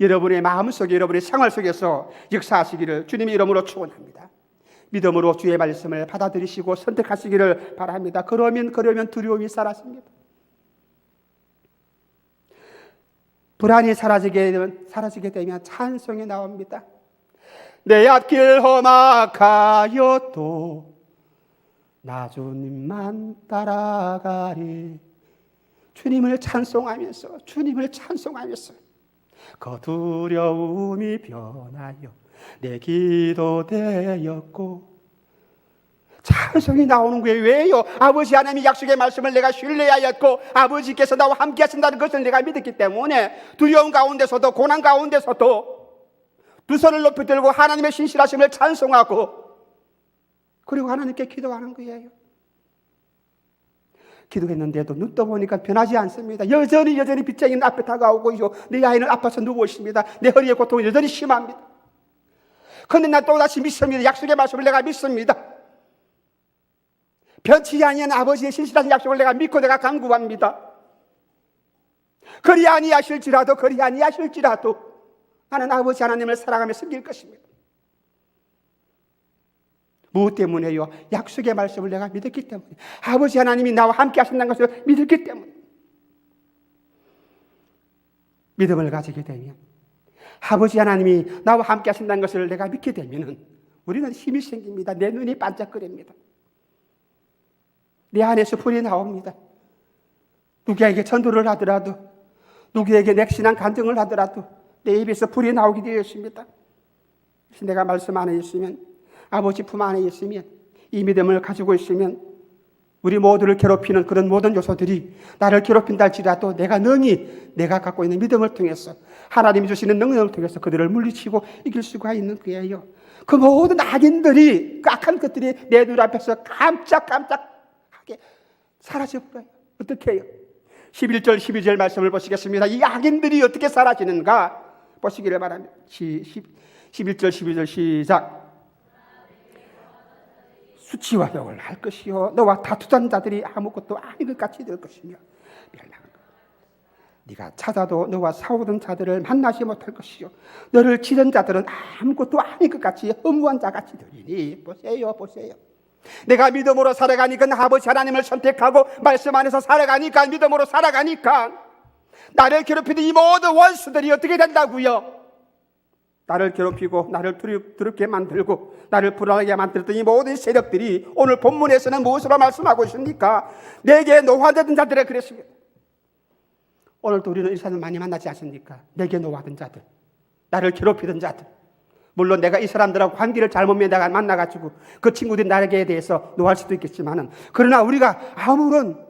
여러분의 마음속에, 여러분의 생활 속에서 역사하시기를 주님의 이름으로 축원합니다. 믿음으로 주의 말씀을 받아들이시고 선택하시기를 바랍니다. 그러면 두려움이 사라집니다. 불안이 사라지게 되면 찬송이 나옵니다. 내 앞길 험악하여도 나 주님만 따라가리. 주님을 찬송하면서 그 두려움이 변하여 내 기도 되었고 찬송이 나오는 거예요. 왜요? 아버지 하나님의 약속의 말씀을 내가 신뢰하였고 아버지께서 나와 함께 하신다는 것을 내가 믿었기 때문에 두려움 가운데서도 고난 가운데서도 두 손을 높이 들고 하나님의 신실하심을 찬송하고 그리고 하나님께 기도하는 거예요. 기도했는데도 눈 떠보니까 변하지 않습니다. 여전히 빚쟁이는 앞에 다가오고 내 아이는 아파서 누워 있습니다. 내 허리의 고통은 여전히 심합니다. 그런데 난 또다시 믿습니다. 약속의 말씀을 내가 믿습니다. 변치 아니한 아버지의 신실한 약속을 내가 믿고 내가 간구합니다. 그리 아니하실지라도 나는 아버지 하나님을 사랑하며 섬길 것입니다. 무엇 때문에요? 약속의 말씀을 내가 믿었기 때문에, 아버지 하나님이 나와 함께 하신다는 것을 믿었기 때문에. 믿음을 가지게 되면, 아버지 하나님이 나와 함께 하신다는 것을 내가 믿게 되면 우리는 힘이 생깁니다. 내 눈이 반짝거립니다. 내 안에서 불이 나옵니다. 누구에게 전도를 하더라도, 누구에게 냉신한 간증을 하더라도 내 입에서 불이 나오게 되어 있습니다. 그래서 내가 말씀 안에 있으면, 아버지 품 안에 있으면, 이 믿음을 가지고 있으면 우리 모두를 괴롭히는 그런 모든 요소들이 나를 괴롭힌다 할지라도 내가 능히 내가 갖고 있는 믿음을 통해서, 하나님이 주시는 능력을 통해서 그들을 물리치고 이길 수가 있는 거예요. 그 모든 악인들이, 그 악한 것들이 내 눈앞에서 깜짝하게 사라져버려요. 어떻게 해요? 11절 12절 말씀을 보시겠습니다. 이 악인들이 어떻게 사라지는가 보시기를 바랍니다. 11절 12절 시작. 수치와 욕을 할 것이요 너와 다투던 자들이 아무것도 아닌 것 같이 될 것이며 멸망한 것. 네가 찾아도 너와 싸우던 자들을 만나지 못할 것이요 너를 치던 자들은 아무것도 아닌 것 같이 허무한 자같이 되리니. 보세요. 내가 믿음으로 살아가니까, 아버지 하나님을 선택하고 말씀 안에서 살아가니까, 믿음으로 살아가니까 나를 괴롭히는 이 모든 원수들이 어떻게 된다고요? 나를 괴롭히고 나를 두렵게 만들고 나를 불안하게 만들었던 이 모든 세력들이 오늘 본문에서는 무엇으로 말씀하고 있습니까? 내게 노화되던 자들에 그랬습니다. 오늘도 우리는 이 사람을 많이 만나지 않습니까? 내게 노화된 자들, 나를 괴롭히던 자들. 물론 내가 이 사람들하고 관계를 잘못 만나가지고 그 친구들이 나에게 대해서 노할 수도 있겠지만은, 그러나 우리가 아무런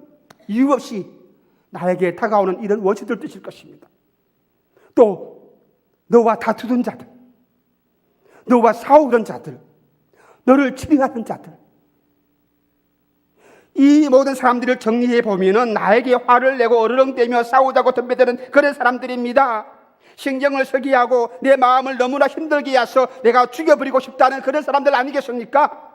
이유 없이 나에게 다가오는 이런 원수들도 있을 것입니다. 또 너와 다투던 자들, 너와 싸우던 자들, 너를 치료하던 자들, 이 모든 사람들을 정리해 보면은 나에게 화를 내고 어르렁대며 싸우자고 덤벼드는 그런 사람들입니다. 신경을 쓰게 하고 내 마음을 너무나 힘들게 해서 내가 죽여버리고 싶다는 그런 사람들 아니겠습니까?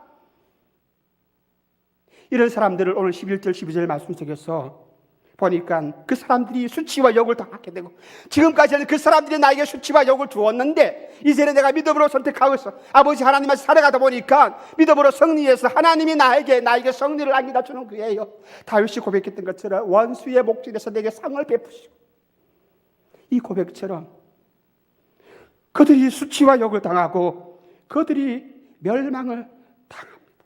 이런 사람들을 오늘 11절 12절 말씀 속에서 보니까 그 사람들이 수치와 욕을 당하게 되고, 지금까지는 그 사람들이 나에게 수치와 욕을 주었는데 이제는 내가 믿음으로 선택하고 있어 아버지 하나님을 살아가다 보니까 믿음으로 승리해서 하나님이 나에게 승리를 안겨다 주는 거예요. 다윗이 고백했던 것처럼 원수의 목전에서 내게 상을 베푸시고, 이 고백처럼 그들이 수치와 욕을 당하고 그들이 멸망을 당합니다.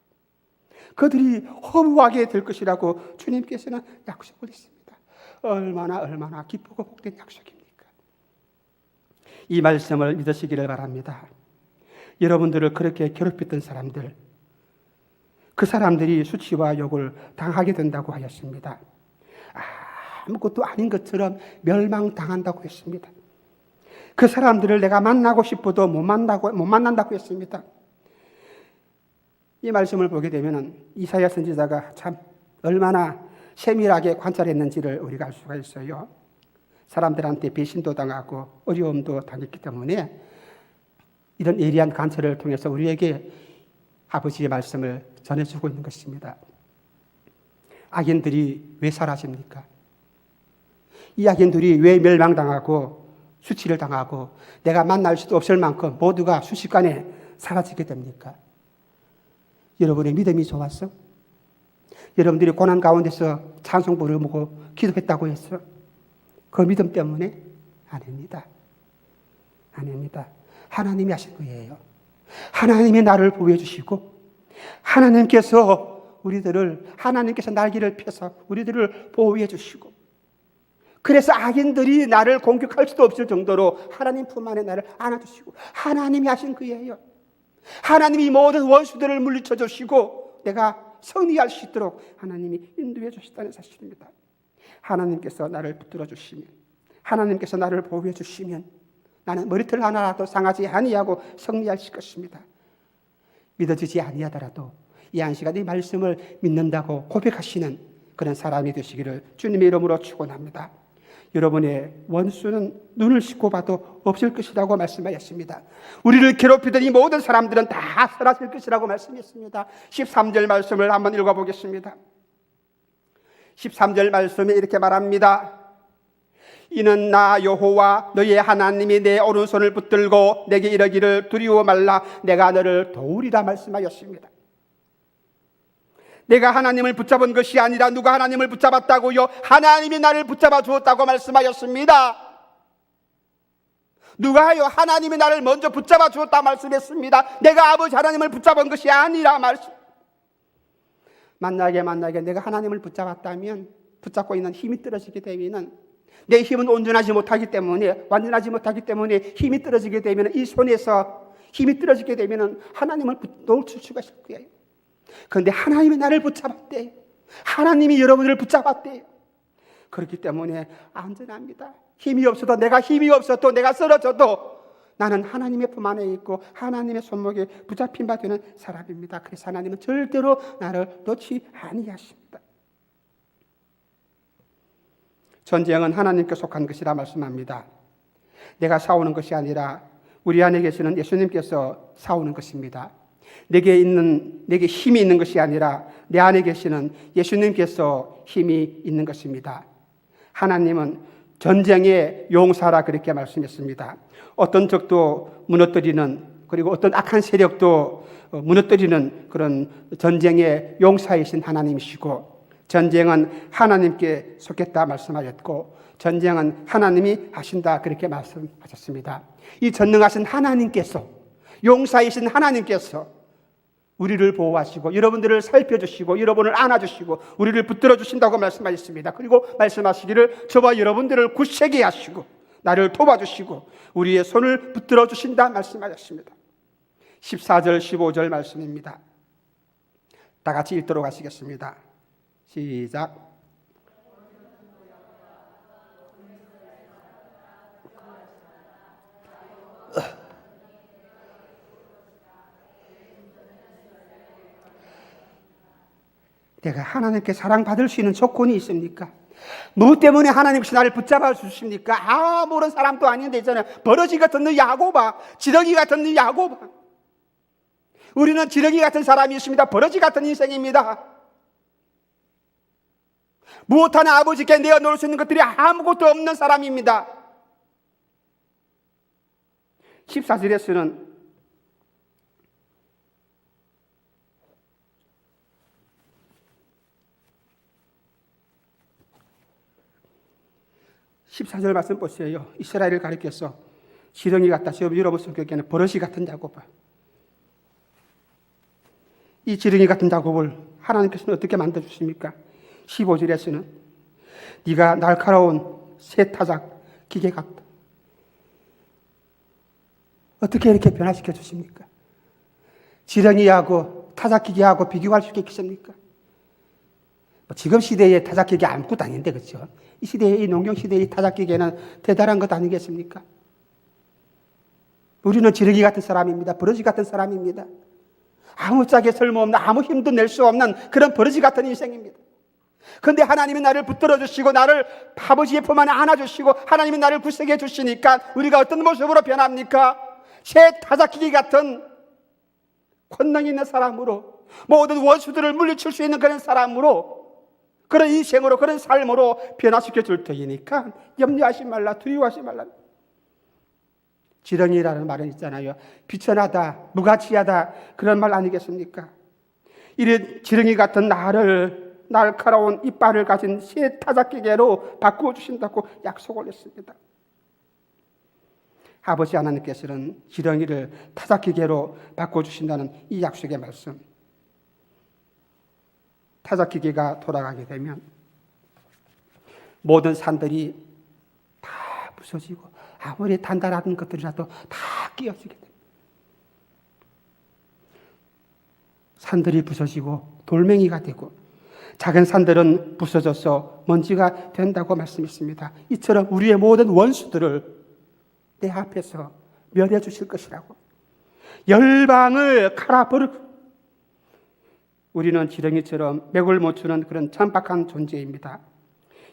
그들이 허무하게 될 것이라고 주님께서는 약속을 했습니다. 얼마나 기쁘고 복된 약속입니까? 이 말씀을 믿으시기를 바랍니다. 여러분들을 그렇게 괴롭혔던 사람들, 그 사람들이 수치와 욕을 당하게 된다고 하였습니다. 아무것도 아닌 것처럼 멸망당한다고 했습니다. 그 사람들을 내가 만나고 싶어도 못 만난다고 했습니다. 이 말씀을 보게 되면 이사야 선지자가 참 얼마나 세밀하게 관찰했는지를 우리가 알 수가 있어요. 사람들한테 배신도 당하고 어려움도 당했기 때문에 이런 예리한 관찰을 통해서 우리에게 아버지의 말씀을 전해주고 있는 것입니다. 악인들이 왜 사라집니까? 이 악인들이 왜 멸망당하고 수치를 당하고 내가 만날 수도 없을 만큼 모두가 순식간에 사라지게 됩니까? 여러분의 믿음이 좋았어? 여러분들이 고난 가운데서 찬송 부르고 기도했다고 했어? 그 믿음 때문에? 아닙니다. 아닙니다. 하나님이 하신 거예요. 하나님이 나를 보호해 주시고 하나님께서 날개를 펴서 우리들을 보호해 주시고 그래서 악인들이 나를 공격할 수도 없을 정도로 하나님 품 안에 나를 안아주시고 하나님이 하신 거예요. 하나님이 모든 원수들을 물리쳐 주시고 내가 승리할 수 있도록 하나님이 인도해 주시다는 사실입니다. 하나님께서 나를 붙들어 주시면, 하나님께서 나를 보호해 주시면 나는 머리털 하나라도 상하지 아니하고 승리할 것입니다. 믿어지지 아니하더라도 이 한 시간 이 말씀을 믿는다고 고백하시는 그런 사람이 되시기를 주님의 이름으로 축원합니다. 여러분의 원수는 눈을 씻고 봐도 없을 것이라고 말씀하셨습니다. 우리를 괴롭히던 이 모든 사람들은 다 사라질 것이라고 말씀했습니다. 13절 말씀을 한번 읽어보겠습니다. 13절 말씀에 이렇게 말합니다. 이는 나 여호와 너의 하나님이 내 오른손을 붙들고 내게 이르기를 두려워 말라 내가 너를 도우리라 말씀하였습니다. 내가 하나님을 붙잡은 것이 아니라 누가 하나님을 붙잡았다고요? 하나님이 나를 붙잡아 주었다고 말씀하였습니다. 누가요? 하나님이 나를 먼저 붙잡아 주었다 말씀했습니다. 내가 아버지 하나님을 붙잡은 것이 아니라 말씀. 만약에 내가 하나님을 붙잡았다면 붙잡고 있는 힘이 떨어지게 되면 내 힘은 온전하지 못하기 때문에 완전하지 못하기 때문에 힘이 떨어지게 되면 이 손에서 힘이 떨어지게 되면 하나님을 놓칠 수가 있을 거예요. 그런데 하나님이 나를 붙잡았대요. 하나님이 여러분을 붙잡았대요. 그렇기 때문에 안전합니다. 힘이 없어도 내가 쓰러져도 나는 하나님의 품 안에 있고 하나님의 손목에 붙잡힌 바 되는 사람입니다. 그래서 하나님은 절대로 나를 놓지 아니하십니다. 전쟁은 하나님께 속한 것이라 말씀합니다. 내가 싸우는 것이 아니라 우리 안에 계시는 예수님께서 싸우는 것입니다. 내게 힘이 있는 것이 아니라 내 안에 계시는 예수님께서 힘이 있는 것입니다. 하나님은 전쟁의 용사라 그렇게 말씀했습니다. 어떤 적도 무너뜨리는 그리고 어떤 악한 세력도 무너뜨리는 그런 전쟁의 용사이신 하나님이시고 전쟁은 하나님께 속했다 말씀하셨고 전쟁은 하나님이 하신다 그렇게 말씀하셨습니다. 이 전능하신 하나님께서 용사이신 하나님께서 우리를 보호하시고 여러분들을 살펴주시고 여러분을 안아주시고 우리를 붙들어 주신다고 말씀하셨습니다. 그리고 말씀하시기를 저와 여러분들을 굳세게 하시고 나를 도와주시고 우리의 손을 붙들어 주신다 말씀하셨습니다. 14절 15절 말씀입니다. 다 같이 읽도록 하시겠습니다. 시작. 내가 하나님께 사랑받을 수 있는 조건이 있습니까? 무엇 때문에 하나님께서 나를 붙잡아 주십니까? 아무런 사람도 아닌데 있잖아요. 버러지 같은 너 야고바, 지렁이 같은 너 야고바. 우리는 지렁이 같은 사람이 있습니다. 버러지 같은 인생입니다. 무엇 하나 아버지께 내어놓을 수 있는 것들이 아무것도 없는 사람입니다. 14절에서는 말씀 보세요. 이스라엘을 가리켜서 지렁이 같다. 지금 여러분 성격에는 버러지 같은 야곱아. 이 지렁이 같은 야곱을 하나님께서는 어떻게 만들어주십니까? 15절에서는 네가 날카로운 새 타작 기계 같다. 어떻게 이렇게 변화시켜 주십니까? 지렁이하고 타작기계하고 비교할 수 있겠습니까? 지금 시대의 타작기계 아무것도 아닌데 그렇죠? 이 시대의 이 농경 시대의 타작기계는 대단한 것 아니겠습니까? 우리는 지렁이 같은 사람입니다. 버러지 같은 사람입니다. 아무짝에 쓸모없는, 아무 힘도 낼 수 없는 그런 버러지 같은 인생입니다. 그런데 하나님이 나를 붙들어 주시고 나를 아버지의 품 안에 안아주시고 하나님이 나를 구속해 주시니까 우리가 어떤 모습으로 변합니까? 새 타작기기 같은 권능 있는 사람으로, 모든 원수들을 물리칠 수 있는 그런 사람으로, 그런 인생으로, 그런 삶으로 변화시켜 줄 터이니까 염려하지 말라, 두려워하지 말라. 지렁이라는 말은 있잖아요. 비천하다, 무가치하다, 그런 말 아니겠습니까? 이런 지렁이 같은 나를, 날카로운 이빨을 가진 새 타작기계로 바꾸어 주신다고 약속을 했습니다. 아버지 하나님께서는 지렁이를 타작기계로 바꾸어 주신다는 이 약속의 말씀, 타작기계가 돌아가게 되면 모든 산들이 다 부서지고 아무리 단단한 것들이라도 다 끼어지게 됩니다. 산들이 부서지고 돌멩이가 되고 작은 산들은 부서져서 먼지가 된다고 말씀했습니다. 이처럼 우리의 모든 원수들을 내 앞에서 멸해 주실 것이라고. 열방을 갈아버리고. 우리는 지렁이처럼 맥을 못 추는 그런 천박한 존재입니다.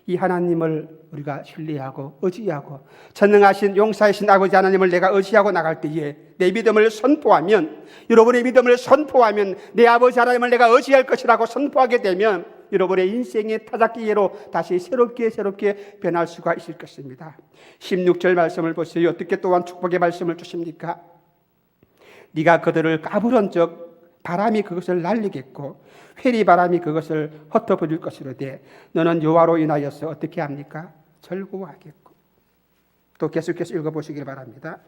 이 하나님을 우리가 신뢰하고 의지하고 전능하신 용사이신 아버지 하나님을 내가 의지하고 나갈 때에 내 믿음을 선포하면, 여러분의 믿음을 선포하면, 내 아버지 하나님을 내가 의지할 것이라고 선포하게 되면 여러분의 인생의 타작기계로 다시 새롭게 변할 수가 있을 것입니다. 16절 말씀을 보세요. 어떻게 또한 축복의 말씀을 주십니까? 네가 그들을 까부런 적 바람이 그것을 날리겠고 회리 바람이 그것을 흩어버릴 것이로되 너는 여호와로 인하여서 어떻게 합니까? 즐거워하겠고. 또 계속해서 읽어보시길 바랍니다.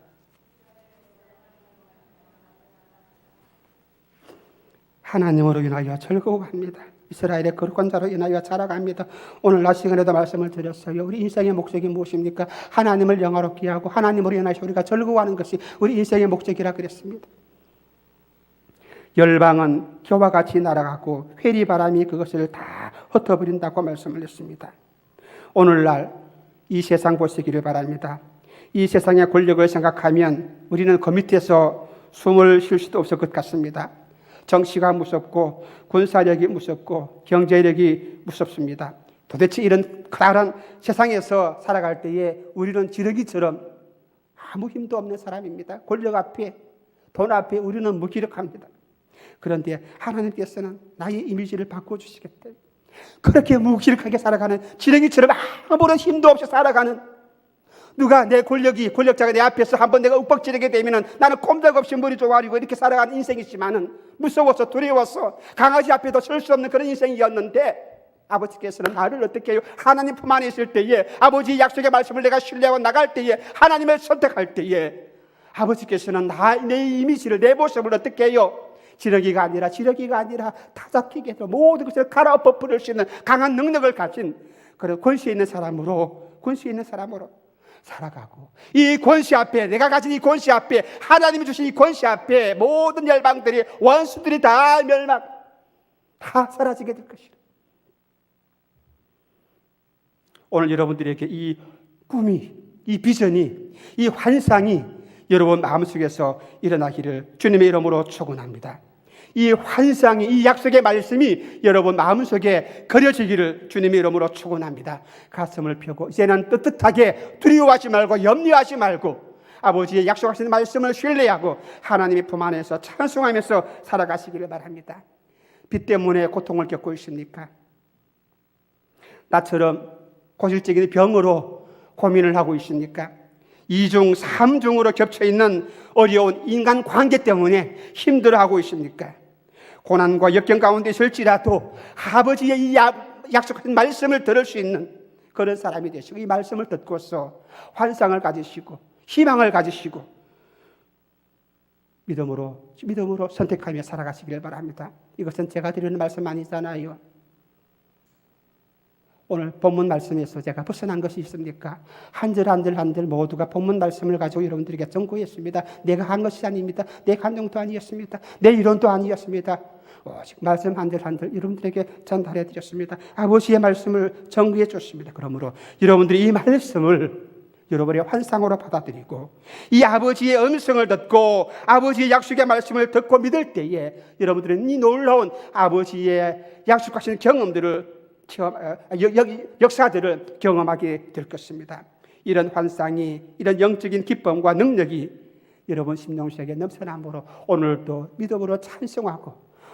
하나님으로 인하여 즐거워합니다. 이스라엘의 거룩한 자로 인하여 자라갑니다. 오늘 낮 시간에도 말씀을 드렸어요. 우리 인생의 목적이 무엇입니까? 하나님을 영화롭게 하고 하나님으로 인하여 우리가 즐거워하는 것이 우리 인생의 목적이라 그랬습니다. 열방은 겨와 같이 날아가고 회리바람이 그것을 다 흩어버린다고 말씀을 했습니다. 오늘날 이 세상 보시기를 바랍니다. 이 세상의 권력을 생각하면 우리는 그 밑에서 숨을 쉴 수도 없을 것 같습니다. 정치가 무섭고 군사력이 무섭고 경제력이 무섭습니다. 도대체 이런 커다란 세상에서 살아갈 때에 우리는 지렁이처럼 아무 힘도 없는 사람입니다. 권력 앞에, 돈 앞에 우리는 무기력합니다. 그런데 하나님께서는 나의 이미지를 바꿔주시겠다. 그렇게 무기력하게 살아가는 지렁이처럼 아무런 힘도 없이 살아가는, 누가 내 권력자가 내 앞에서 한번 내가 윽박지르게 되면 나는 꼼짝없이 머리 조아리고 이렇게 살아가는 인생이지만은 무서워서 두려워서 강아지 앞에도 설 수 없는 그런 인생이었는데 아버지께서는 나를 어떻게 해요? 하나님 품 안에 있을 때에, 아버지의 약속의 말씀을 내가 신뢰하고 나갈 때에, 하나님을 선택할 때에 아버지께서는 내 이미지를, 내 모습을 어떻게 해요? 지렁이가 아니라 타작기계로 모든 것을 갈아엎어버릴 수 있는 강한 능력을 가진 그런 권세 있는 사람으로 살아가고, 이 권세 앞에, 내가 가진 이 권세 앞에, 하나님이 주신 이 권세 앞에 모든 열방들이, 원수들이 다 다 사라지게 될 것이다. 오늘 여러분들에게 이 꿈이, 이 비전이, 이 환상이 여러분 마음속에서 일어나기를 주님의 이름으로 축원합니다. 이 환상이, 이 약속의 말씀이 여러분 마음속에 그려지기를 주님의 이름으로 축원합니다. 가슴을 펴고 이제는 떳떳하게 두려워하지 말고 염려하지 말고 아버지의 약속하신 말씀을 신뢰하고 하나님의 품 안에서 찬송하면서 살아가시기를 바랍니다. 빚 때문에 고통을 겪고 있습니까? 나처럼 고질적인 병으로 고민을 하고 있습니까? 2중, 3중으로 겹쳐있는 어려운 인간관계 때문에 힘들어하고 있습니까? 고난과 역경 가운데 있을지라도 아버지의 이 약속한 말씀을 들을 수 있는 그런 사람이 되시고, 이 말씀을 듣고서 환상을 가지시고 희망을 가지시고 믿음으로 선택하며 살아가시길 바랍니다. 이것은 제가 드리는 말씀 아니잖아요. 오늘 본문 말씀에서 제가 벗어난 것이 있습니까? 한 절 한 절 모두가 본문 말씀을 가지고 여러분들에게 전구했습니다. 내가 한 것이 아닙니다. 내 감정도 아니었습니다. 내 이론도 아니었습니다. 오직 말씀 한 절 한 절 여러분들에게 전달해 드렸습니다. 아버지의 말씀을 전구해 줬습니다. 그러므로 여러분들이 이 말씀을 여러분의 환상으로 받아들이고 이 아버지의 음성을 듣고 아버지의 약속의 말씀을 듣고 믿을 때에 여러분들은 이 놀라운 아버지의 약속하신 경험들을 역사들을 경험하게 될 것입니다. 이런 환상이, 이런 영적인 기쁨과 능력이 여러분 심령속에 넘쳐남으로 오늘도 믿음으로 찬송하고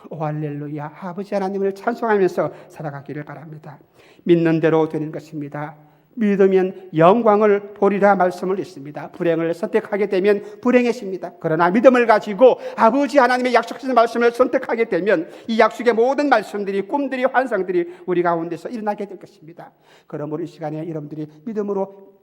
오 할렐루야 아버지 하나님을 찬송하면서 살아가기를 바랍니다. 믿는 대로 되는 것입니다. 믿으면 영광을 보리라 말씀을 했습니다. 불행을 선택하게 되면 불행해집니다. 그러나 믿음을 가지고 아버지 하나님의 약속하신 말씀을 선택하게 되면 이 약속의 모든 말씀들이, 꿈들이, 환상들이 우리 가운데서 일어나게 될 것입니다. 그러므로 이 시간에 여러분들이 믿음으로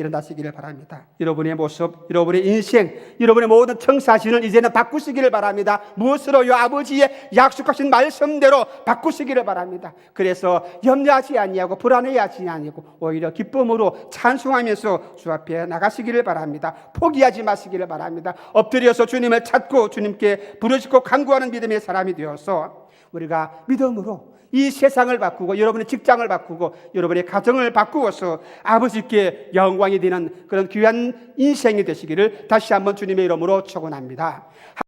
일어나시기를 바랍니다. 여러분의 모습, 여러분의 인생, 여러분의 모든 청사진을 이제는 바꾸시기를 바랍니다. 무엇으로요? 아버지의 약속하신 말씀대로 바꾸시기를 바랍니다. 그래서 염려하지 아니하고 불안해하지 아니하고 오히려 기쁨으로 찬송하면서 주 앞에 나가시기를 바랍니다. 포기하지 마시기를 바랍니다. 엎드려서 주님을 찾고 주님께 부르짖고 간구하는 믿음의 사람이 되어서 우리가 믿음으로 이 세상을 바꾸고 여러분의 직장을 바꾸고 여러분의 가정을 바꾸어서 아버지께 영광이 되는 그런 귀한 인생이 되시기를 다시 한번 주님의 이름으로 축원합니다.